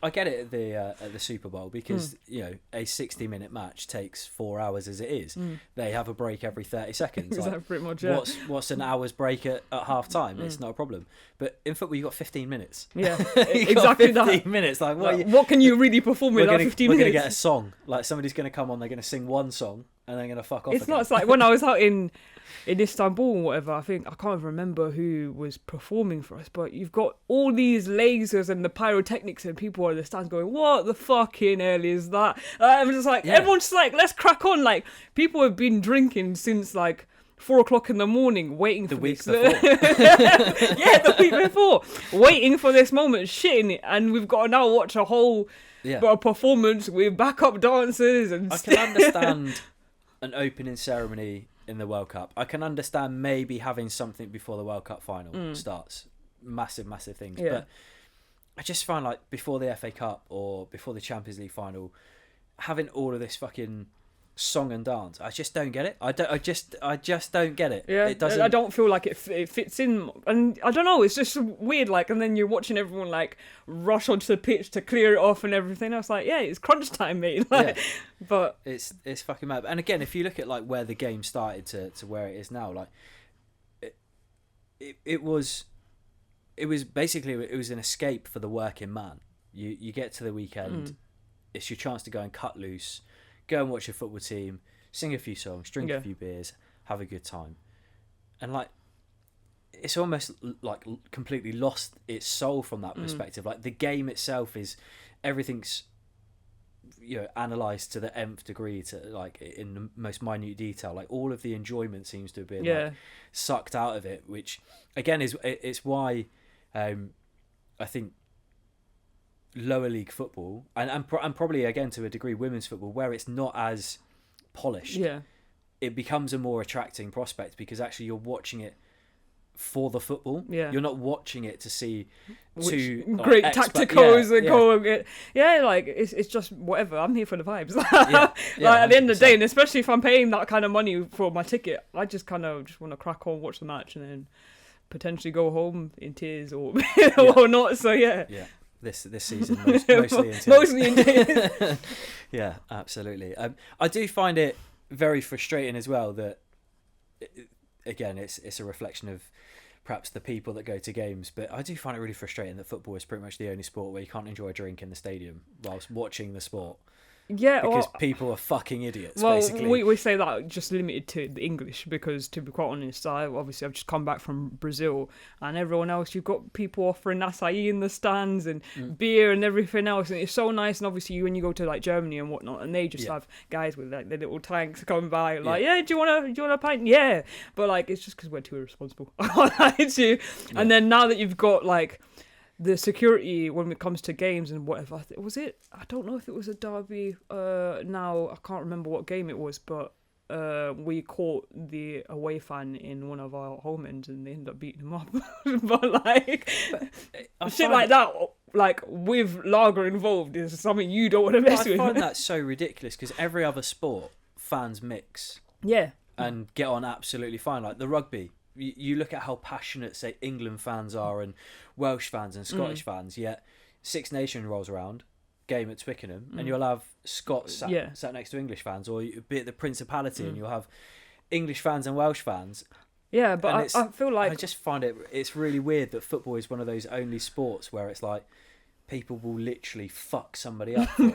I get it at the Super Bowl because you know a 60-minute match takes 4 hours as it is. They have a break every 30 seconds. Like, pretty much, yeah. What's an hour's break at half time? It's not a problem. But in football, you got 15 minutes. Yeah, exactly 15 minutes. Like what can you really perform in that 15 minutes? We're gonna get a song. Like somebody's gonna come on. They're gonna sing one song and they're gonna fuck off. It's again. not. It's like when I was out in Istanbul or whatever, I can't even remember who was performing for us, but you've got all these lasers and the pyrotechnics and people are in the stands going, what the fucking hell is that? I'm just like, everyone's just like, let's crack on. Like, people have been drinking since like 4 o'clock in the morning waiting for the week this. before. The week before. Waiting for this moment, shitting it, and we've got to now watch a whole performance with backup dancers and I can understand an opening ceremony in the World Cup. I can understand maybe having something before the World Cup final starts. Massive things. Yeah. But I just find like before the FA Cup or before the Champions League final, having all of this fucking song and dance, I just don't get it. I just don't get it. Yeah, it doesn't. I don't feel like it fits in, and I don't know. It's just weird. Like, and then you're watching everyone like rush onto the pitch to clear it off and everything. I was like, yeah, it's crunch time, mate. Like, but it's fucking mad. And again, if you look at like where the game started to where it is now, like it was basically an escape for the working man. You get to the weekend, it's your chance to go and cut loose. Go and watch your football team, sing a few songs, drink a few beers, have a good time. And like, it's almost like completely lost its soul from that perspective. Like the game itself is, everything's, you know, analysed to the nth degree, to like in the most minute detail. Like all of the enjoyment seems to have been like, sucked out of it, which again it's why I think lower league football and probably again to a degree women's football, where it's not as polished, it becomes a more attracting prospect because actually you're watching it for the football. You're not watching it to see two great tacticals and go and get like it's just whatever. I'm here for the vibes. Like at the end of the day, and especially if I'm paying that kind of money for my ticket, I just kind of just want to crack on, watch the match, and then potentially go home in tears or or not. So this season mostly in tears. Yeah, absolutely. I do find it very frustrating as well that again it's a reflection of perhaps the people that go to games, but I do find it really frustrating that football is pretty much the only sport where you can't enjoy a drink in the stadium whilst watching the sport. Yeah, because people are fucking idiots. Well, basically, we say that just limited to the English because, to be quite honest, I've just come back from Brazil, and everyone else, you've got people offering acai in the stands and beer and everything else, and it's so nice. And obviously, when you go to like Germany and whatnot, and they just have guys with like their little tanks coming by, like, do you want a pint? Yeah, but like it's just because we're too irresponsible. And then now that you've got like the security when it comes to games and whatever, I don't know if it was a derby, now I can't remember what game it was, but we caught the away fan in one of our home ends and they ended up beating him up. but shit like that, like with lager involved, is something you don't want to mess with. I find that so ridiculous because every other sport fans mix and get on absolutely fine. Like the rugby, you look at how passionate, say, England fans are and Welsh fans and Scottish fans, yet Six Nations rolls around, game at Twickenham, and you'll have Scots sat next to English fans, or be at the Principality and you'll have English fans and Welsh fans. Yeah, but I feel like... I just find it's really weird that football is one of those only sports where it's like, people will literally fuck somebody up for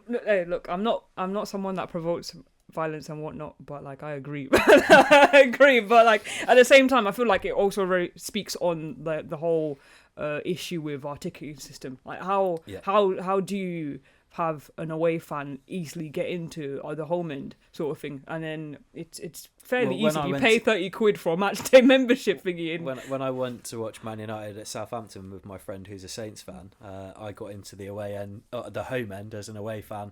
it. Look, I'm not someone that provokes violence and whatnot, but like I agree. But like at the same time, I feel like it also very speaks on the whole issue with our ticketing system. Like how do you have an away fan easily get into the home end sort of thing, and then it's fairly easy. You pay 30 quid for a match day membership thingy. When I went to watch Man United at Southampton with my friend who's a Saints fan, I got into the away end, the home end as an away fan,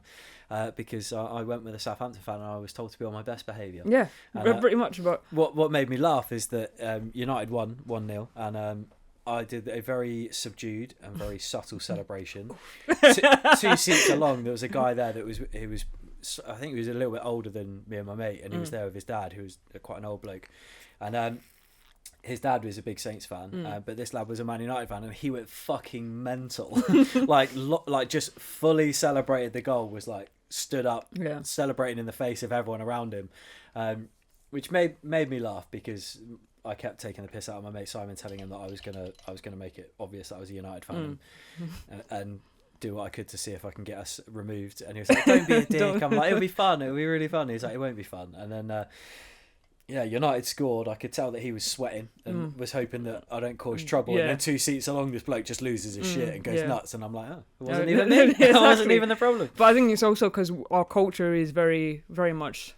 because I went with a Southampton fan and I was told to be on my best behaviour. Yeah, pretty much. But what made me laugh is that United won 1-0 and. I did a very subdued and very subtle celebration. Two seats along, there was a guy there that was I think he was a little bit older than me and my mate, and he was there with his dad, who was quite an old bloke. And his dad was a big Saints fan, but this lad was a Man United fan, and he went fucking mental. like just fully celebrated the goal, was like stood up, celebrating in the face of everyone around him, which made me laugh because I kept taking the piss out of my mate Simon, telling him that I was gonna make it obvious that I was a United fan and do what I could to see if I can get us removed. And he was like, "Don't be a dick." I'm like, "It'll be fun. It'll be really fun." He's like, "It won't be fun." And then United scored. I could tell that he was sweating and was hoping that I don't cause trouble. And then 2 seats along, this bloke just loses his shit and goes nuts. And I'm like, "Oh, it wasn't even me. Exactly. It wasn't even the problem." But I think it's also because our culture is very, very much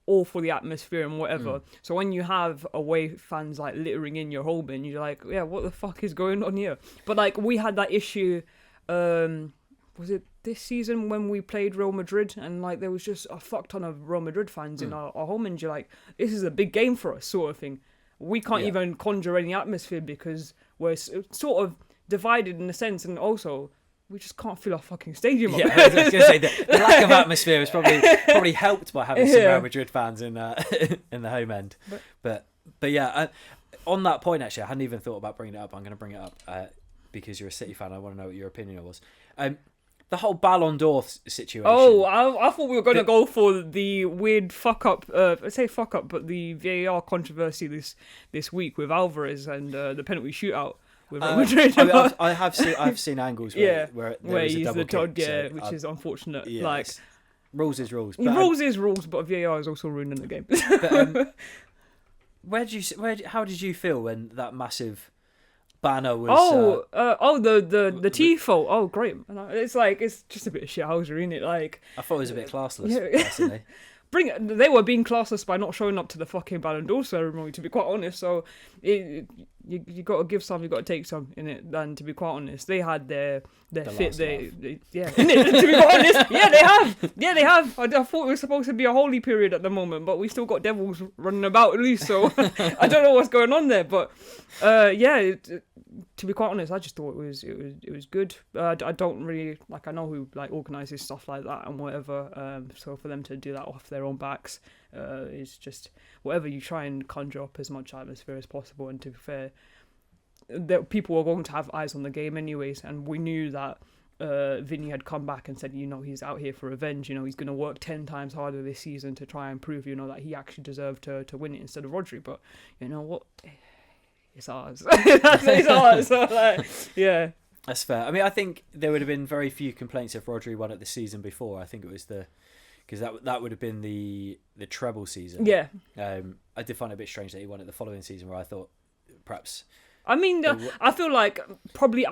all for the atmosphere and whatever. So when you have away fans like littering in your home bin, you're like, yeah, what the fuck is going on here? But like we had that issue, was it this season when we played Real Madrid, and like there was just a fuck ton of Real Madrid fans in our home, and you're like, this is a big game for us sort of thing. We can't even conjure any atmosphere because we're sort of divided in a sense, and also we just can't fill our fucking stadium up. Yeah, I was going to say the lack of atmosphere is probably helped by having some Real Madrid fans in the home end. But yeah, on that point, actually, I hadn't even thought about bringing it up. I'm going to bring it up because you're a City fan. I want to know what your opinion was. The whole Ballon d'Or situation. Oh, I thought we were going to go for the weird fuck up. I say fuck up, but the VAR controversy this week with Alvarez and the penalty shootout. I've seen angles where he's the dog, which is unfortunate. Yeah, like rules is rules. But, rules is rules, but VAR is also ruining the game. But, how did you feel when that massive banner was? The tifo. Oh, great! It's just a bit of shithousery, isn't it? Like I thought it was a bit classless, personally. They were being classless by not showing up to the fucking Ballon d'Or ceremony, to be quite honest. So you got to give some, you got to take some in it. And to be quite honest, they had their fit. To be quite honest, they have. I thought it was supposed to be a holy period at the moment, but we still got devils running about at least. So I don't know what's going on there, but to be quite honest, I just thought it was good. I don't really I know who organises stuff like that and whatever. So for them to do that off their own backs, is just whatever. You try and conjure up as much atmosphere as possible. And to be fair, that people were going to have eyes on the game anyways, and we knew that Vinny had come back and said, he's out here for revenge. He's going to work 10 times harder this season to try and prove, that he actually deserved to win it instead of Rodri. But you know what? It's ours. It's ours. So, yeah. That's fair. I mean, I think there would have been very few complaints if Rodri won it the season before. I think it was because that would have been the treble season. Yeah. I did find it a bit strange that he won it the following season, where I thought perhaps. I mean, I feel like probably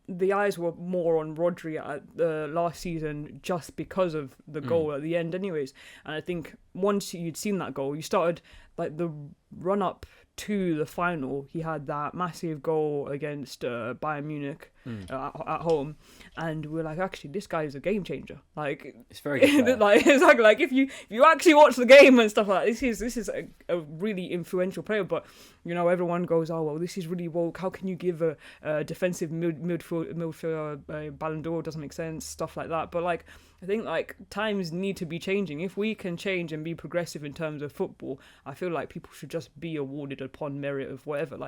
the eyes were more on Rodri at the last season just because of the goal at the end, anyways. And I think once you'd seen that goal, you started the run up to the final. He had that massive goal against Bayern Munich at home, and we're like, actually, this guy is a game changer. It's very good. Exactly. If you actually watch the game and stuff like that, this is a really influential player. But everyone goes, oh well, this is really woke. How can you give a defensive midfielder a Ballon d'Or? Doesn't make sense. Stuff like that. But I think times need to be changing. If we can change and be progressive in terms of football, I feel like people should just be awarded upon merit of whatever.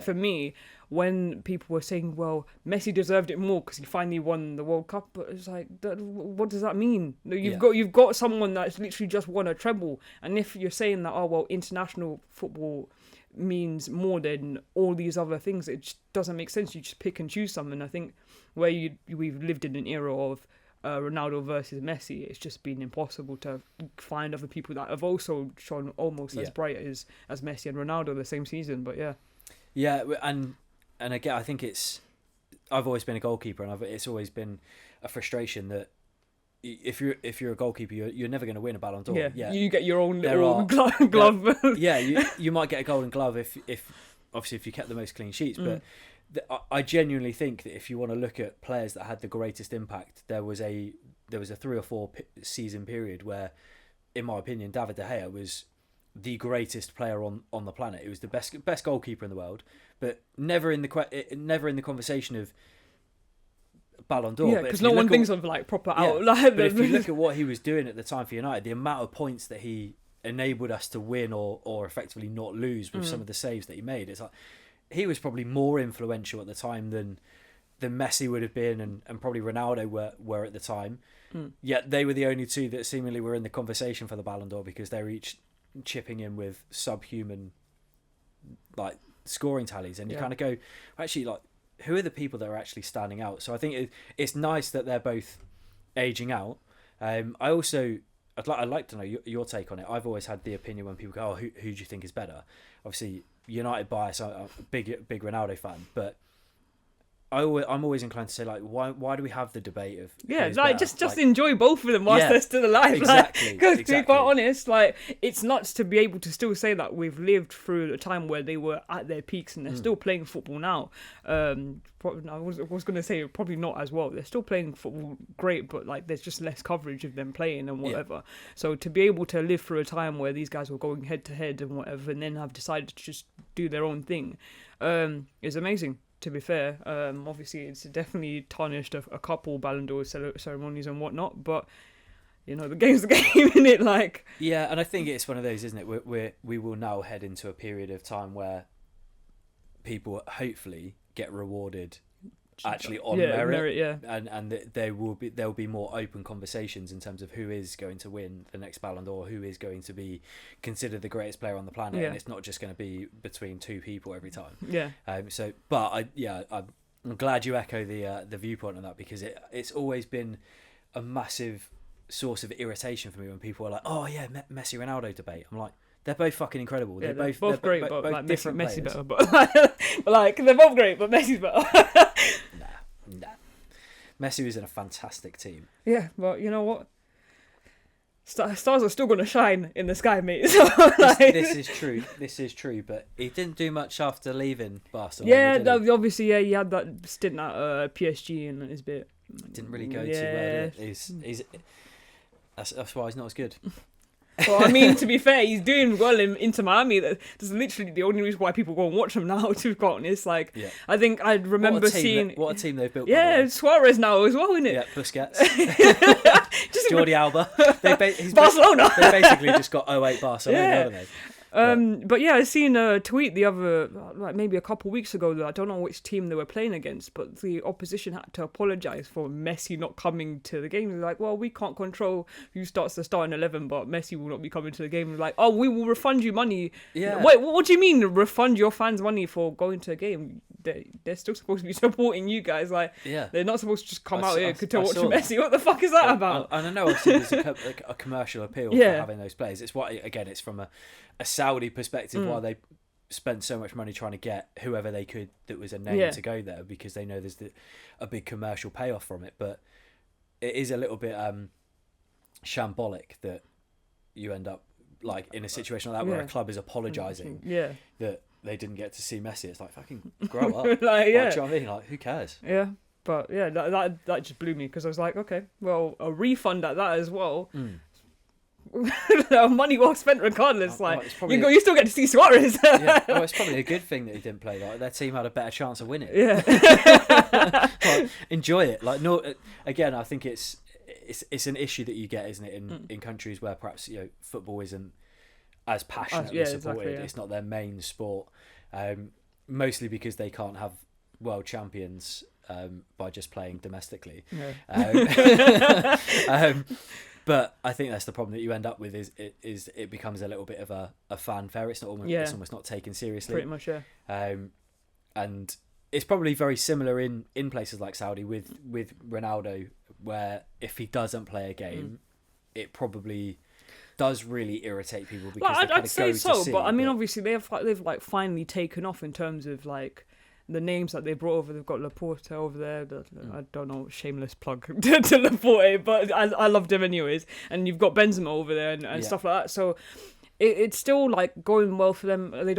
For me, when people were saying, well, Messi deserved it more because he finally won the World Cup, but it's what does that mean? You've got someone that's literally just won a treble, and if you're saying that, oh well, international football means more than all these other things, it just doesn't make sense. You just pick and choose some. And I think we've lived in an era of Ronaldo versus Messi, it's just been impossible to find other people that have also shown almost as bright as Messi and Ronaldo the same season. But yeah, and again, I think I've always been a goalkeeper, and it's always been a frustration that if you're a goalkeeper, you're never going to win a Ballon d'Or. Yeah, you get your own little glove. Yeah, you might get a Golden Glove if obviously if you kept the most clean sheets. But I genuinely think that if you want to look at players that had the greatest impact, there was a 3 or 4 season period where, in my opinion, David De Gea was the greatest player on the planet. He was the best goalkeeper in the world, but never in the conversation of Ballon d'Or. Yeah, because no one thinks of like proper out. But if you look at what he was doing at the time for United, the amount of points that he enabled us to win or effectively not lose with some of the saves that he made, it's like he was probably more influential at the time than Messi would have been, and probably Ronaldo were at the time. Yet they were the only two that seemingly were in the conversation for the Ballon d'Or because they were each chipping in with subhuman like scoring tallies, and you kind of go, actually, like, who are the people that are actually standing out? So I think it's nice that they're both aging out. I'd like to know your take on it. I've always had the opinion when people go, oh, who do you think is better? Obviously, United bias, I'm a big Ronaldo fan, but I'm always inclined to say, like, why do we have the debate of just enjoy both of them whilst they're still alive. Exactly. Because to be quite honest, like, it's nuts to be able to still say that we've lived through a time where they were at their peaks and they're still playing football now. I was going to say probably not as well. They're still playing football great, but like there's just less coverage of them playing and whatever. Yeah. So to be able to live through a time where these guys were going head to head and whatever, and then have decided to just do their own thing, is amazing. To be fair, obviously it's definitely tarnished a couple Ballon d'Or ceremonies and whatnot, but you know, the game's the game, isn't it? Like, yeah, and I think it's one of those, isn't it? We will now head into a period of time where people hopefully get rewarded actually on merit, and there will be more open conversations in terms of who is going to win the next Ballon d'Or, who is going to be considered the greatest player on the planet, and it's not just going to be between two people every time. I'm glad you echo the viewpoint on that, because it's always been a massive source of irritation for me when people are like, oh yeah, Messi Ronaldo debate. I'm like, they're both fucking incredible. Yeah, they're both great, but both like different Messi players. better. But like they're both great, but Messi's better. Nah. Messi was in a fantastic team. Yeah, but you know what? Stars are still going to shine in the sky, mate. So, This is true, but he didn't do much after leaving Barcelona. Yeah, obviously, he had that stint at PSG and his bit. Didn't really go too well, did it? That's why he's not as good. Well, I mean, to be fair, he's doing well in Inter Miami. That's literally the only reason why people go and watch him now, to be quite honest. Like, I think I remember seeing... What a team they've built. Yeah, Suarez now as well, isn't it? Yeah, Busquets. Jordi Alba. Barcelona. They basically just got 08 Barcelona, haven't they? But yeah, I seen a tweet the other, like maybe a couple of weeks ago, that I don't know which team they were playing against, but the opposition had to apologise for Messi not coming to the game. They're like, well, we can't control who starts the starting 11, but Messi will not be coming to the game. They're like, oh, we will refund you money. Yeah. Wait, what do you mean refund your fans money for going to a game? They're still supposed to be supporting you guys. Like, they're not supposed to just come out here to watch Messi. What the fuck is that about? And I know obviously there's a commercial appeal for having those players. It's why, again, it's from a Saudi perspective why they spent so much money trying to get whoever they could that was a name to go there, because they know there's a big commercial payoff from it. But it is a little bit shambolic that you end up like in a situation like that where a club is apologising that they didn't get to see Messi. It's like, fucking grow up. Like, do you know what I mean? Like, who cares? Yeah. But yeah, that just blew me, because I was like, okay, well, a refund at that as well. Money well spent regardless. You still get to see Suarez. Well, it's probably a good thing that he didn't play. Like, their team had a better chance of winning. Like, enjoy it. Like, no, again, I think it's an issue that you get, isn't it, in countries where perhaps, you know, football isn't as passionately supported. Exactly, It's not their main sport, mostly because they can't have world champions by just playing domestically. But I think that's the problem that you end up with, is it becomes a little bit of a fanfare. It's almost not taken seriously. Pretty much, yeah. And it's probably very similar in places like Saudi with Ronaldo, where if he doesn't play a game, it probably does really irritate people, because I'd say so. But I mean, obviously they've like finally taken off in terms of like the names that they brought over. They've got Laporte over there. I don't know, shameless plug to Laporte, but I loved him anyways. And you've got Benzema over there and stuff like that. So it's still like going well for them. They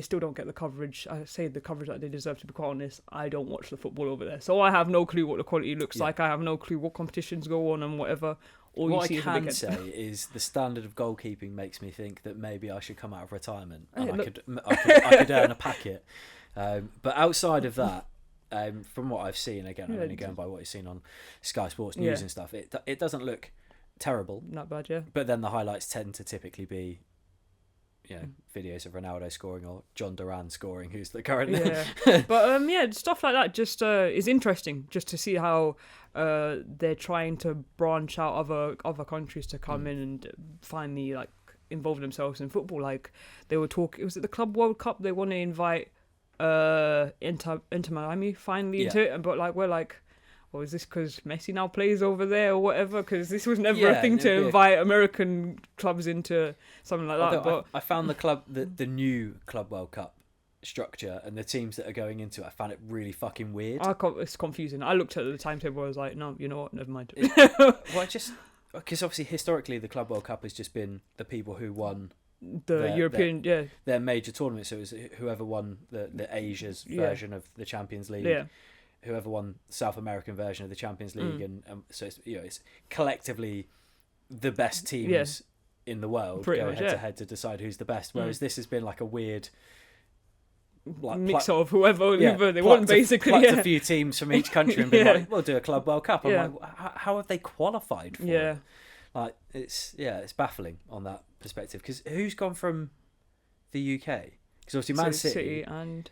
still don't get the coverage. I say the coverage that they deserve, to be quite honest. I don't watch the football over there, so I have no clue what the quality looks like. I have no clue what competitions go on and whatever. What I can say is the standard of goalkeeping makes me think that maybe I should come out of retirement and I could earn a packet. But outside of that, from what I've seen, again, I'm only going by what you've seen on Sky Sports News and stuff, it doesn't look terrible. Not bad, yeah. But then the highlights tend to typically be, videos of Ronaldo scoring or John Duran scoring, who's the current. Yeah. But stuff like that just is interesting, just to see how they're trying to branch out other countries to come in and finally like involve themselves in football. Like they were talking, was it the Club World Cup? They want to invite Inter Miami finally into it, but like we're like, well, is this because Messi now plays over there or whatever? Because this was never a thing to invite American clubs into something like that. But I found the new Club World Cup structure and the teams that are going into it, I found it really fucking weird. It's confusing. I looked at the timetable, I was like, no, you know what, never mind. Because obviously historically the Club World Cup has just been the people who won their major tournament. So it was whoever won the Asia's version of the Champions League, whoever won the South American version of the Champions League, and so it's collectively the best teams in the world go head to head to decide who's the best. Whereas this has been like a weird mix of whoever they want, basically. Plucked a few teams from each country and been like, we'll do a Club World Cup. I'm like, how have they qualified for it? Like it's baffling on that perspective, because who's gone from the UK? Because obviously Man City and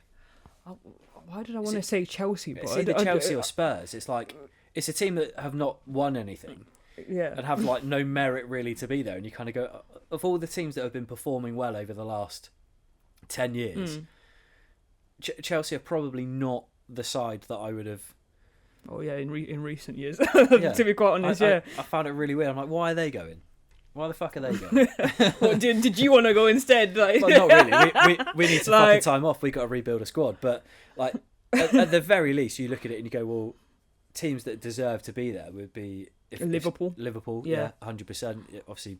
why did I want to say Chelsea? But it's either Chelsea or Spurs. It's like it's a team that have not won anything, and have like no merit really to be there. And you kind of go, of all the teams that have been performing well over the last 10 years, Chelsea are probably not the side that I would have. Oh yeah, in recent years, to be quite honest, I found it really weird. I'm like, why are they going? Why the fuck are they going? What, did you want to go instead? Like, well, not really. We need some fucking time off. We got to rebuild a squad. But like, at the very least, you look at it and you go, well, teams that deserve to be there would be Liverpool. Liverpool, 100%. Obviously,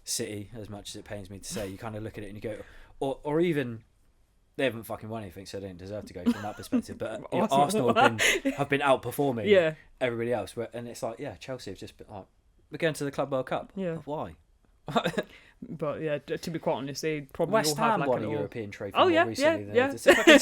City, as much as it pains me to say, you kind of look at it and you go, or even. They haven't fucking won anything, so they don't deserve to go from that perspective. But Arsenal have been outperforming everybody else. And it's like, Chelsea have just been like, we're going to the Club World Cup. Yeah. Why? But yeah, to be quite honest, they probably West all have Ham like won a European trophy recently. So if I can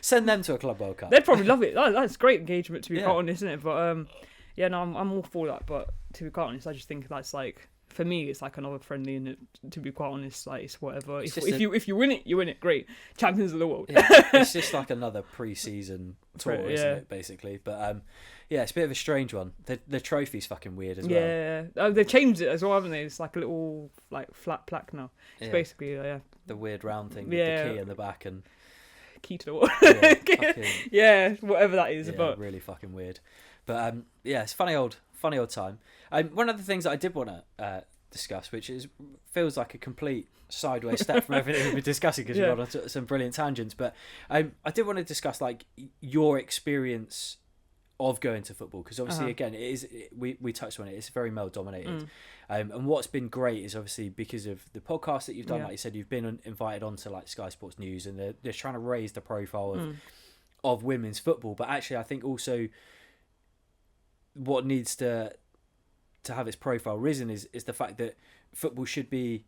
send them to a Club World Cup. They'd probably love it. That's great engagement, to be quite honest, isn't it? But I'm all for that. But to be quite honest, I just think that's like, for me, it's like another friendly, and to be quite honest, like it's whatever. If you win it, you win it. Great, champions of the world. It's just like another pre-season tour, isn't it? Basically, but it's a bit of a strange one. The trophy's fucking weird as well. Yeah, they've changed it as well, haven't they? It's like a little like flat plaque now. It's basically the weird round thing with the key in the back and key to the wall. Whatever that is. But really fucking weird. But it's funny old time. One of the things that I did want to discuss, which feels like a complete sideways step from everything we've been discussing, because we've gone on some brilliant tangents, but I did want to discuss like your experience of going to football, because obviously again we touched on it, it's very male dominated, and what's been great is obviously because of the podcast that you've done, like you said, you've been invited onto like Sky Sports News, and they're trying to raise the profile of women's football. But actually I think also what needs to have its profile risen is the fact that football should be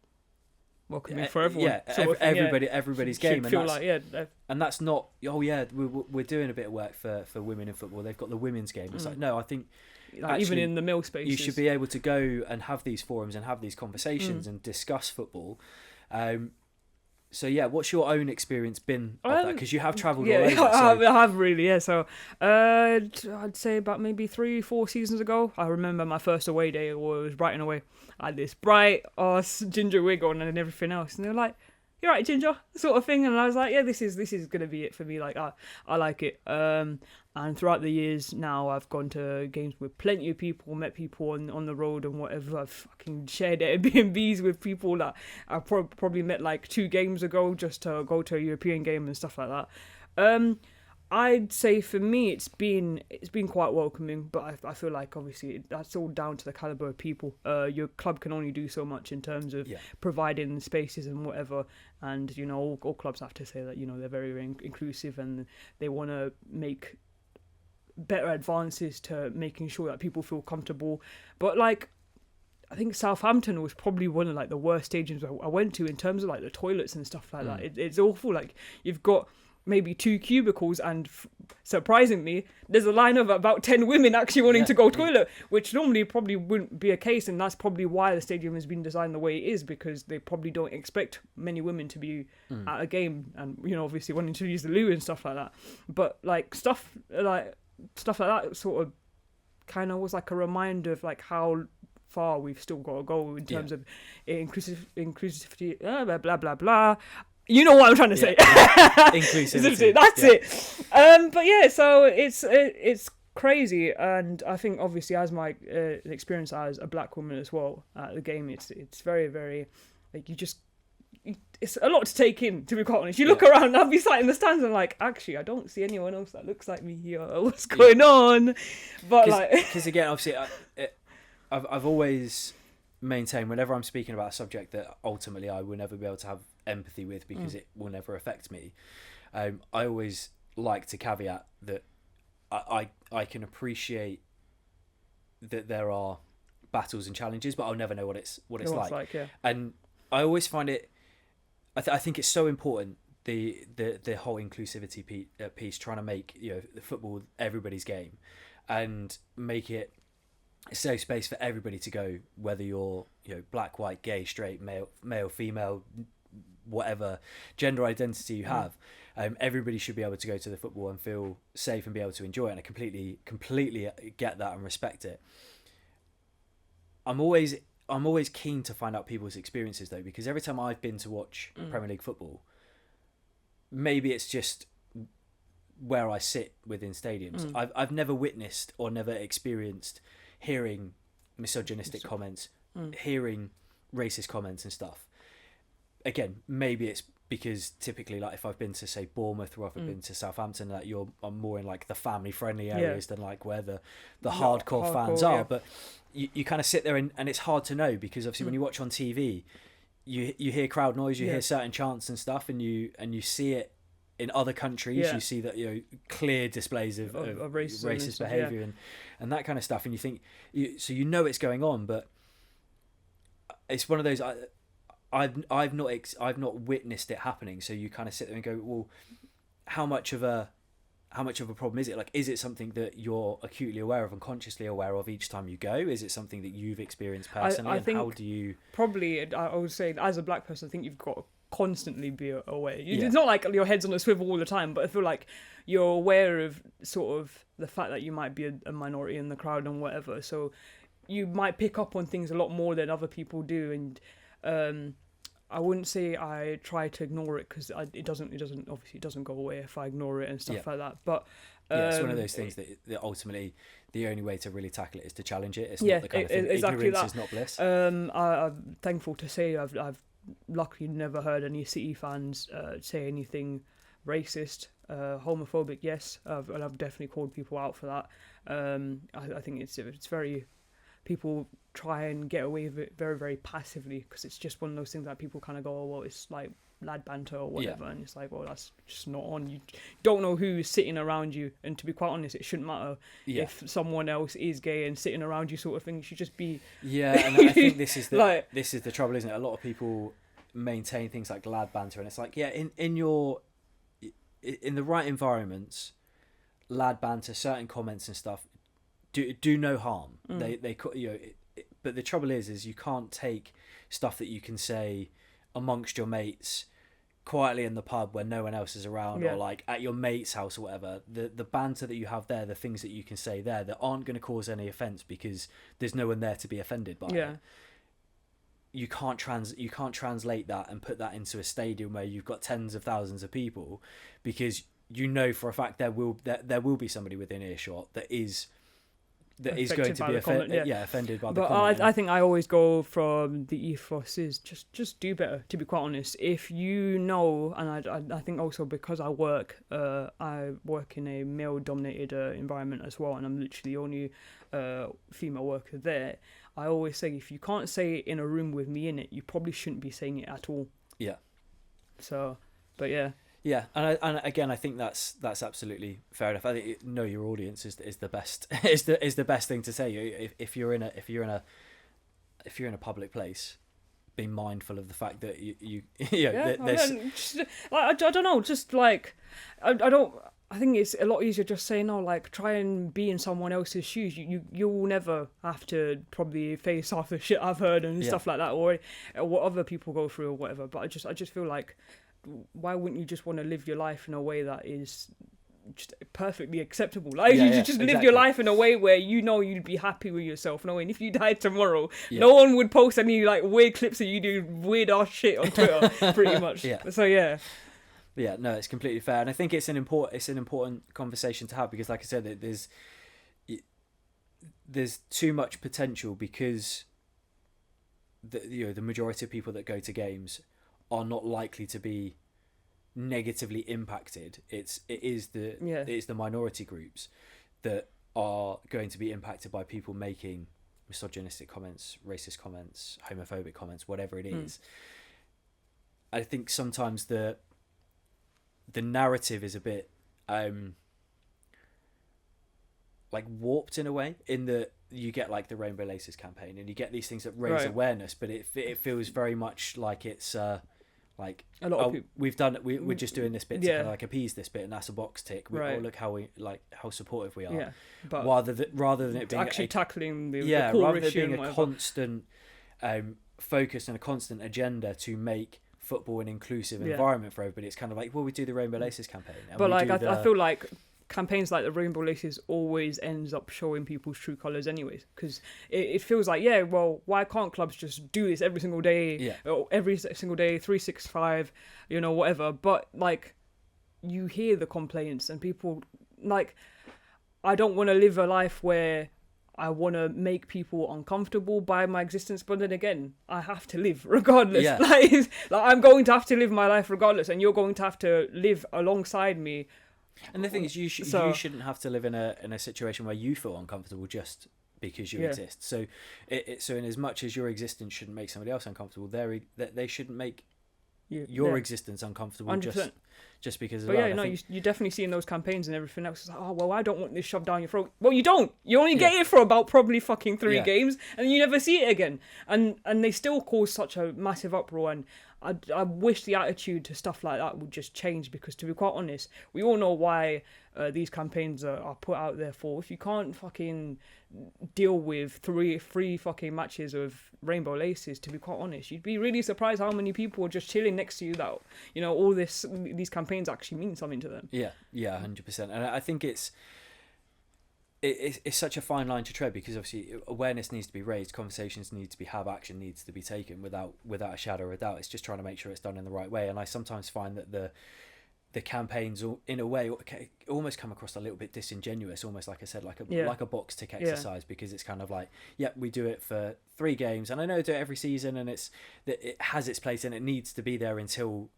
welcoming for everyone. Everybody's game, and feel like and that's not. Oh yeah, we're doing a bit of work for women in football. They've got the women's game. It's like, no, I think actually, even in the male spaces, you should be able to go and have these forums and have these conversations and discuss football. So what's your own experience been of that? Because you have travelled all over. I have really, So I'd say about maybe 3-4 seasons ago, I remember my first away day was Brighton away. I had this bright ass ginger wig on and everything else, and they were like, "You're right, ginger," sort of thing. And I was like, "Yeah, this is gonna be it for me. Like, I like it." And throughout the years now, I've gone to games with plenty of people, met people on the road and whatever. I've fucking shared Airbnbs with people that I probably met like 2 games ago just to go to a European game and stuff like that. I'd say for me it's been quite welcoming, but I feel like obviously that's all down to the caliber of people. Your club can only do so much in terms of providing spaces and whatever, and you know all clubs have to say that, you know, they're very, very inclusive and they want to make better advances to making sure that people feel comfortable. But like, I think Southampton was probably one of like the worst stadiums I went to in terms of like the toilets and stuff like that. It's awful. Like, you've got maybe 2 cubicles and surprisingly there's a line of about 10 women actually wanting to go toilet, which normally probably wouldn't be a case, and that's probably why the stadium has been designed the way it is, because they probably don't expect many women to be at a game and, you know, obviously wanting to use the loo and stuff like that. But like stuff like that sort of kind of was like a reminder of like how far we've still got to go in terms of inclusivity, blah blah blah blah. You know what I'm trying to say. Inclusivity. That's it. But yeah, so it's crazy, and I think obviously as my experience as a black woman as well at the game, it's very, very like it's a lot to take in, to be quite honest. You look around and I'll be sat in the stands and like, actually I don't see anyone else that looks like me here. What's going on? But like, because again, obviously I've always maintained whenever I'm speaking about a subject that ultimately I will never be able to have empathy with because it will never affect me, I always like to caveat that I can appreciate that there are battles and challenges, but I'll never know what it's like. And I always find it I think it's so important, the whole inclusivity piece, trying to make, you know, the football everybody's game and make it a safe space for everybody to go, whether you're, you know, black, white, gay, straight, male, female, whatever gender identity you have. Everybody should be able to go to the football and feel safe and be able to enjoy it, and I completely get that and respect it. I'm always keen to find out people's experiences though, because every time I've been to watch Premier League football, maybe it's just where I sit within stadiums, I've never witnessed or never experienced hearing misogynistic comments, hearing racist comments and stuff. Again, maybe it's because typically, like, if I've been to, say, Bournemouth or if I've been to Southampton, that I'm more in like the family friendly areas than like where the hardcore fans are. But you kind of sit there and it's hard to know, because obviously when you watch on TV, you hear crowd noise, you hear certain chants and stuff, and you see it in other countries. You see that, you know, clear displays of racist behaviour and that kind of stuff, and you think so you know it's going on, but it's one of those. I've not witnessed it happening, so you kind of sit there and go, well, how much of a problem is it? Like, is it something that you're acutely aware of and consciously aware of each time you go? Is it something that you've experienced personally? I think how do you... Probably, I would say, as a black person, I think you've got to constantly be aware. It's not like your head's on a swivel all the time, but I feel like you're aware of sort of the fact that you might be a minority in the crowd and whatever. So you might pick up on things a lot more than other people do, and I wouldn't say I try to ignore it, because it doesn't go away if I ignore it and stuff like that. But it's one of those things that ultimately the only way to really tackle it is to challenge it. It's not the kind of thing. Exactly ignorance that. is not bliss. I'm thankful to say I've luckily never heard any City fans say anything racist, homophobic. Yes, and I've definitely called people out for that. I think it's very... People try and get away with it very, very passively, because it's just one of those things that people kind of go, oh, well, it's like lad banter or whatever, and it's like, well, that's just not on. You don't know who's sitting around you, and to be quite honest, it shouldn't matter if someone else is gay and sitting around you, sort of thing. You should just be... Yeah, and I think this is the trouble, isn't it? A lot of people maintain things like lad banter, and it's like, yeah, in the right environments, lad banter, certain comments and stuff do no harm. They you know, but the trouble is you can't take stuff that you can say amongst your mates quietly in the pub when no one else is around, or like at your mate's house or whatever. The banter that you have there, the things that you can say there that aren't going to cause any offence because there's no one there to be offended by it. You can't translate that and put that into a stadium where you've got tens of thousands of people, because you know for a fact there will be somebody within earshot that is that is going to be offended by the comment. But I think I always go from the ethos is just do better, to be quite honest. If you know, and I think also because I work in a male-dominated environment as well, and I'm literally the only female worker there, I always say, if you can't say it in a room with me in it, you probably shouldn't be saying it at all. Yeah. So, but yeah. Yeah, and again, I think that's absolutely fair enough. I think know your audience is the best is the best thing to say. If you're in a public place, be mindful of the fact that you know there's I don't know, just like I don't. I think it's a lot easier just saying, no, like try and be in someone else's shoes. You'll never have to probably face half the shit I've heard and stuff like that, or what other people go through or whatever. But I just feel like, why wouldn't you just want to live your life in a way that is just perfectly acceptable? Like you just live your life in a way where you know you'd be happy with yourself, knowing if you died tomorrow, no one would post any like weird clips of you doing weird ass shit on Twitter, pretty much. So yeah, no, it's completely fair, and I think it's an important conversation to have, because, like I said, there's too much potential, because the majority of people that go to games are not likely to be negatively impacted. It is the minority groups that are going to be impacted by people making misogynistic comments, racist comments, homophobic comments, whatever it is. I think sometimes the narrative is a bit like warped in a way, in that you get like the Rainbow Laces campaign and you get these things that raise awareness, but it feels very much like it's like a lot of people, we're just doing this bit to kind of like appease this bit, and that's a box tick. Look how supportive we are. But rather than it being actually tackling the core rather than issue, being a constant focus and a constant agenda to make football an inclusive environment for everybody. It's kind of like, well, we do the Rainbow Laces campaign, but like I feel like campaigns like the Rainbow Laces always ends up showing people's true colours anyways, because it feels like, well, why can't clubs just do this every single day, or every single day, 365, whatever. But like, you hear the complaints, and people like, I don't want to live a life where I want to make people uncomfortable by my existence, but then again, I have to live regardless. Like I'm going to have to live my life regardless, and you're going to have to live alongside me. And the thing is, you shouldn't have to live in a situation where you feel uncomfortable just because you exist. So, so in as much as your existence shouldn't make somebody else uncomfortable, they shouldn't make your existence uncomfortable 100%. just because of that. But you definitely see in those campaigns and everything else. It's like, oh well, I don't want this shoved down your throat. Well, you don't. You only get it for about probably fucking 3 games, and you never see it again. And they still cause such a massive uproar. And I wish the attitude to stuff like that would just change, because, to be quite honest, we all know why these campaigns are put out there for. If you can't fucking deal with three fucking matches of Rainbow Laces, to be quite honest, you'd be really surprised how many people are just chilling next to you that, all these campaigns actually mean something to them. 100%. And I think it's such a fine line to tread, because obviously awareness needs to be raised, conversations need to be had, action needs to be taken without a shadow of a doubt. It's just trying to make sure it's done in the right way. And I sometimes find that the campaigns, in a way, almost come across a little bit disingenuous, almost like I said, like a box tick exercise, because it's kind of like, we do it for 3 games, and I know I do it every season, and it has its place, and it needs to be there until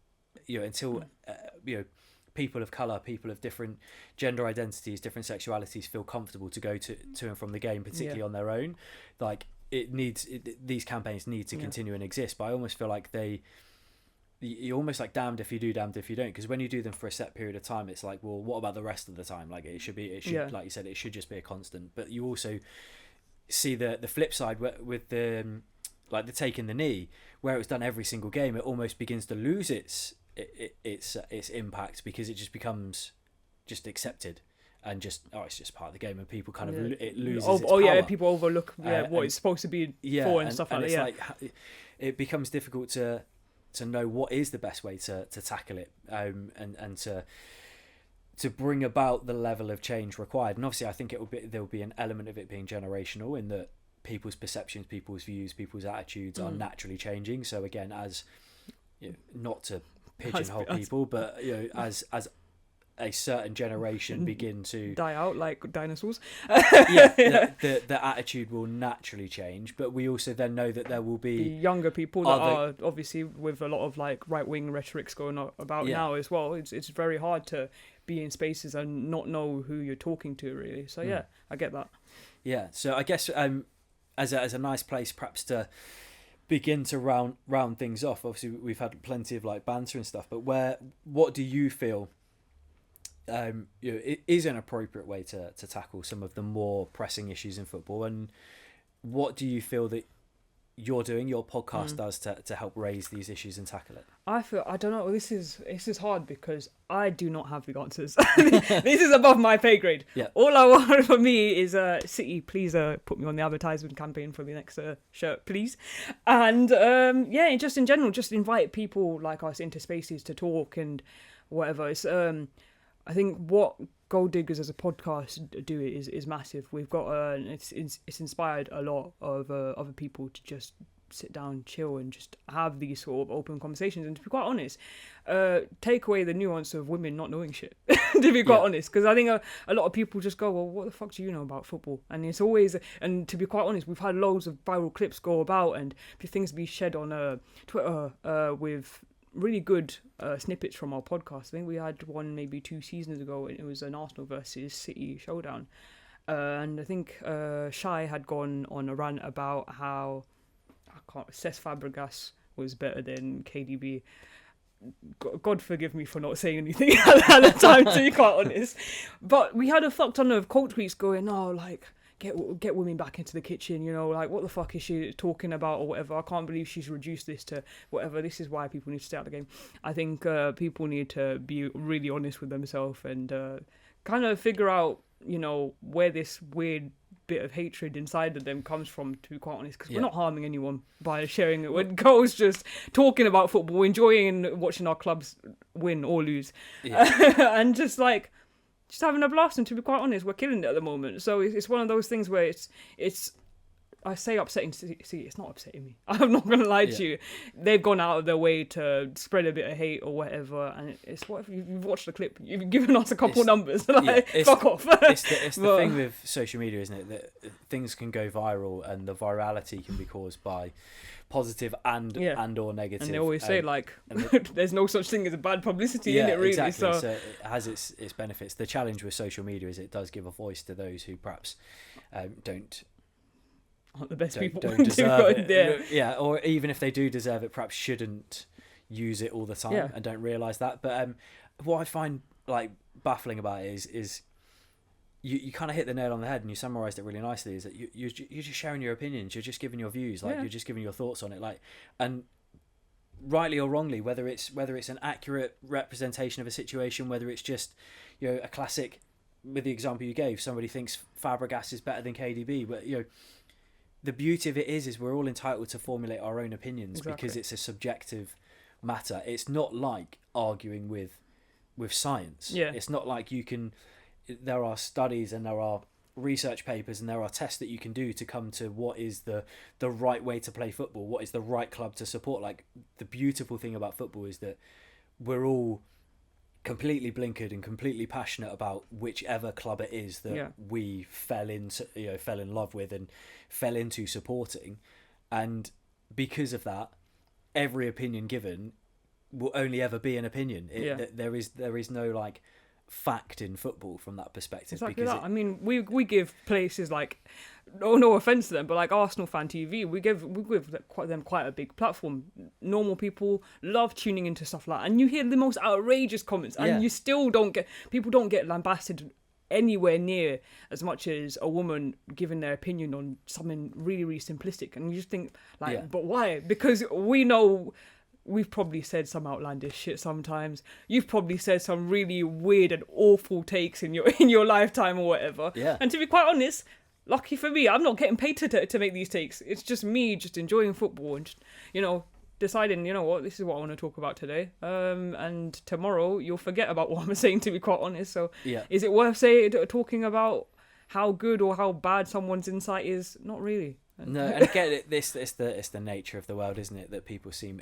people of colour, people of different gender identities, different sexualities feel comfortable to go to and from the game, particularly on their own. Like, these campaigns need to continue and exist, but I almost feel like you're almost like damned if you do, damned if you don't, because when you do them for a set period of time, it's like, well, what about the rest of the time? Like, it should like you said, it should just be a constant. But you also see the flip side with the like the taking the knee, where it was done every single game, it almost begins to lose its impact, because it just becomes just accepted and just it's just part of the game, and people kind of it loses its power. People overlook what it's supposed to be for and stuff like that. Like, it becomes difficult to know what is the best way to tackle it, and to bring about the level of change required. And obviously I think there'll be an element of it being generational, in that people's perceptions, people's views, people's attitudes are naturally changing. So again, as not to pigeonhole people, but as a certain generation begin to die out like dinosaurs. The attitude will naturally change, but we also then know that there will be younger people that are obviously with a lot of like right-wing rhetorics going on about now as well. It's very hard to be in spaces and not know who you're talking to, really. So yeah, I get that. Yeah, so I guess as a nice place perhaps to begin to round things off. Obviously, we've had plenty of like banter and stuff, but what do you feel it is an appropriate way to tackle some of the more pressing issues in football, and what do you feel that your podcast does to help raise these issues and tackle it? I don't know, this is hard because I do not have the answers. This is above my pay grade. Yeah. All I want for me is City, please put me on the advertisement campaign for the next shirt, please. And just in general, just invite people like us into spaces to talk and whatever. It's I think what Gold Diggers as a podcast do is massive. We've got it's inspired a lot of other people to just sit down, chill, and just have these sort of open conversations. And to be quite honest, take away the nuance of women not knowing shit. To be quite honest, because I think a lot of people just go, well, what the fuck do you know about football? And it's always, and to be quite honest, we've had loads of viral clips go about and things be shared on Twitter with really good snippets from our podcast. I think we had one maybe 2 seasons ago, and it was an Arsenal versus City showdown. And I think Shai had gone on a rant about how Cesc Fabregas was better than KDB. God forgive me for not saying anything at the time, to be quite honest. But we had a fuck ton of quote tweets going, oh, like, get women back into the kitchen, you know, like, what the fuck is she talking about or whatever. I can't believe she's reduced this to whatever. This is why people need to stay out of the game. I think people need to be really honest with themselves and kind of figure out, you know, where this weird bit of hatred inside of them comes from, to be quite honest, because we're not harming anyone by sharing it. We're girls just talking about football, enjoying watching our clubs win or lose, and just having a blast. And to be quite honest, we're killing it at the moment. So it's one of those things where it's I say upsetting to see. It's not upsetting me. I'm not going to lie to you. They've gone out of their way to spread a bit of hate or whatever. And it's what you've watched the clip. You've given us a couple numbers. Fuck off. It's the thing with social media, isn't it? That things can go viral and the virality can be caused by positive and or negative. And they always say there's no such thing as a bad publicity in it, really. Exactly. So it has its benefits. The challenge with social media is it does give a voice to those who perhaps aren't the best people don't deserve it. Or even if they do deserve it, perhaps shouldn't use it all the time and don't realise that. But what I find like baffling about it is you kind of hit the nail on the head and you summarised it really nicely, is that you're just sharing your opinions, you're just giving your views, you're just giving your thoughts on it, and rightly or wrongly, whether it's an accurate representation of a situation, whether it's just, you know, a classic, with the example you gave, somebody thinks Fabregas is better than KDB, but you know, the beauty of it is we're all entitled to formulate our own opinions because it's a subjective matter. It's not like arguing with science. It's not like there are studies and there are research papers and there are tests that you can do to come to what is the right way to play football, what is the right club to support. Like, the beautiful thing about football is that we're all completely blinkered and completely passionate about whichever club it is that we fell in love with and fell into supporting, and because of that, every opinion given will only ever be an opinion. There is no like fact in football from that perspective. Exactly that. I mean, we give places like, no offense to them, but like Arsenal Fan TV, we give them quite a big platform. Normal people love tuning into stuff like that, and you hear the most outrageous comments, and you still don't get lambasted anywhere near as much as a woman giving their opinion on something really, really simplistic. And you just think but why? Because we know we've probably said some outlandish shit sometimes. You've probably said some really weird and awful takes in your lifetime or whatever. Yeah. And to be quite honest, lucky for me, I'm not getting paid to make these takes. It's just me just enjoying football and just, you know, deciding, you know what, this is what I want to talk about today. And tomorrow you'll forget about what I'm saying, to be quite honest. So is it worth talking about how good or how bad someone's insight is? Not really. No, and again, it's the nature of the world, isn't it? That people seem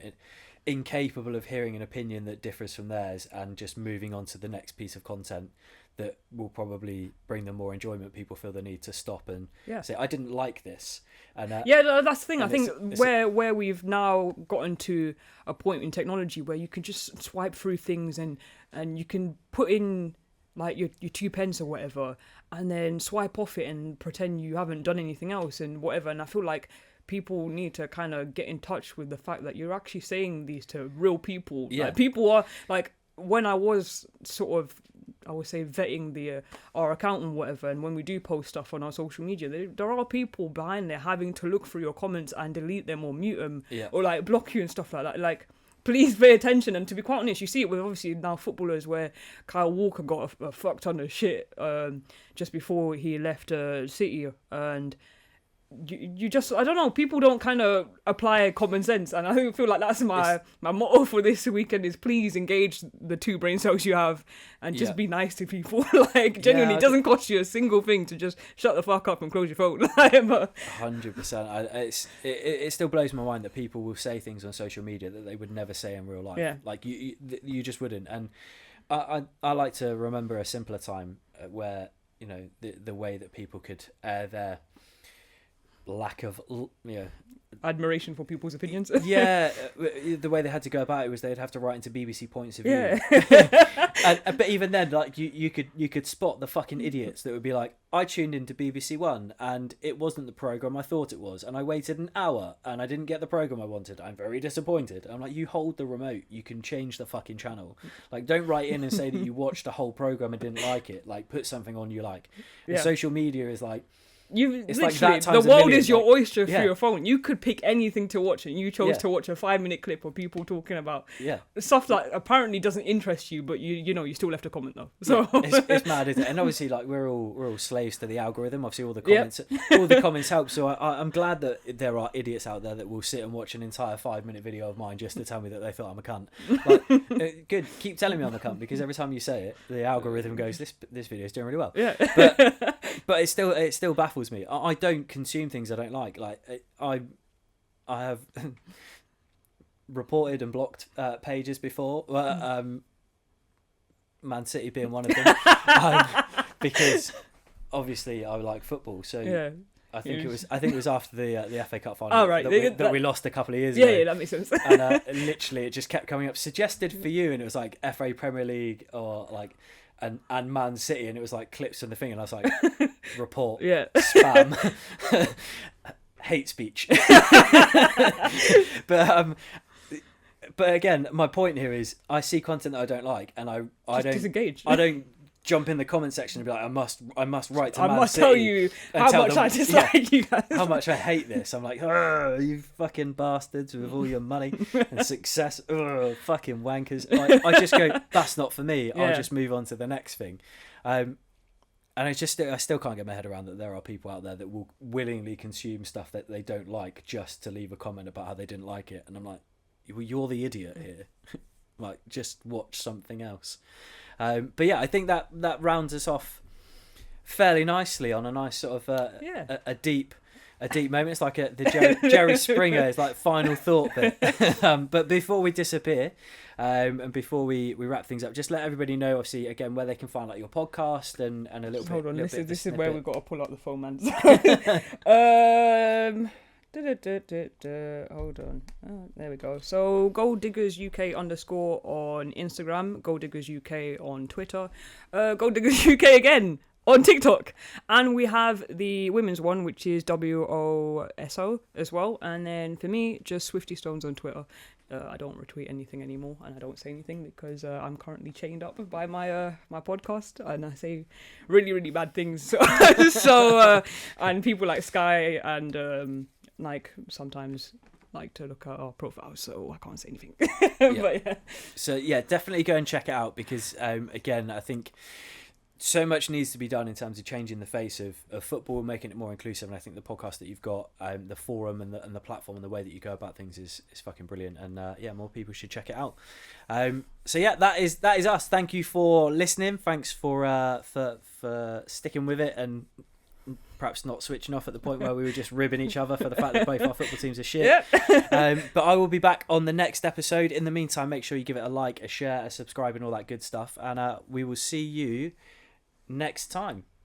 incapable of hearing an opinion that differs from theirs and just moving on to the next piece of content that will probably bring them more enjoyment, people feel the need to stop and say, I didn't like this. And that's the thing. I think where we've now gotten to a point in technology where you can just swipe through things and you can put in like your 2 pence or whatever and then swipe off it and pretend you haven't done anything else and whatever. And I feel like people need to kind of get in touch with the fact that you're actually saying these to real people. Yeah. Like, people are like, when I was sort of, I would say, vetting our account and whatever, and when we do post stuff on our social media, there are people behind there having to look through your comments and delete them or mute them or like block you and stuff like that. Like, please pay attention. And to be quite honest, you see it with obviously now footballers where Kyle Walker got a fuck ton of shit just before he left City, and you just, I don't know, people don't kind of apply common sense, and I feel like that's my motto for this weekend is please engage the 2 brain cells you have and just be nice to people. Like, genuinely, it doesn't cost you a single thing to just shut the fuck up and close your phone. 100%. It still blows my mind that people will say things on social media that they would never say in real life. Like you just wouldn't. And I like to remember a simpler time where, you know, the way that people could air their lack of admiration for people's opinions. The way they had to go about it was they'd have to write into BBC Points of View. But even then, like, you could spot the fucking idiots that would be like, I tuned into BBC One and it wasn't the programme I thought it was, and I waited an hour and I didn't get the programme I wanted. I'm very disappointed. I'm like, you hold the remote, you can change the fucking channel. Like, don't write in and say that you watched a whole programme and didn't like it. Like, put something on you like. And social media is like, it's literally, like the world is your oyster through your phone. You could pick anything to watch, and you chose to watch a 5-minute clip of people talking about stuff that apparently doesn't interest you, but you still left a comment though. So it's mad, isn't it? And obviously, like, we're all slaves to the algorithm. Obviously, all the comments help. So I'm glad that there are idiots out there that will sit and watch an entire 5-minute video of mine just to tell me that they thought I'm a cunt. Like, good, keep telling me I'm a cunt, because every time you say it, the algorithm goes, this video is doing really well. But it still baffles me. I don't consume things I don't like. Like, I have reported and blocked pages before. Man City being one of them, because obviously I like football. So I think it was after the FA Cup final that we lost a couple of years ago. Yeah, that makes sense. And literally it just kept coming up, suggested for you, and it was like FA Premier League or like. And Man City, and it was like clips from the thing, and I was like, report, spam, hate speech. But again, my point here is I see content that I don't like, and I don't disengage. I don't jump in the comment section and be like, I must write to Man City. I must tell you how much I dislike you guys. How much I hate this. I'm like, oh, you fucking bastards with all your money and success. Oh, fucking wankers. I just go, that's not for me. I'll just move on to the next thing. And I still can't get my head around that there are people out there that will willingly consume stuff that they don't like just to leave a comment about how they didn't like it. And I'm like, well, you're the idiot here. Like, just watch something else. But yeah, I think that rounds us off fairly nicely on a nice sort of a deep moment. It's like the Jerry Springer is like final thought bit. But before we disappear, and before we wrap things up, just let everybody know, obviously, again, where they can find like your podcast and a little bit. Hold on, this is where we've got to pull out the phone, man. Hold on. Oh, there we go. So Gold Diggers UK _ on Instagram, Gold Diggers UK on Twitter, Gold Diggers UK again on TikTok, and we have the women's one, which is WOSO as well. And then for me, just Swifty Stones on Twitter. I don't retweet anything anymore, and I don't say anything because I'm currently chained up by my my podcast, and I say really, really bad things. So and people like Sky and like sometimes like to look at our profile, so I can't say anything. But so definitely go and check it out, because again, I think so much needs to be done in terms of changing the face of football, making it more inclusive. And I think the podcast that you've got, the forum and the platform and the way that you go about things is fucking brilliant. And more people should check it out. So that is us. Thank you for listening. Thanks for sticking with it and perhaps not switching off at the point where we were just ribbing each other for the fact that both our football teams are shit. Yep. But I will be back on the next episode. In the meantime, make sure you give it a like, a share, a subscribe, and all that good stuff. And we will see you next time.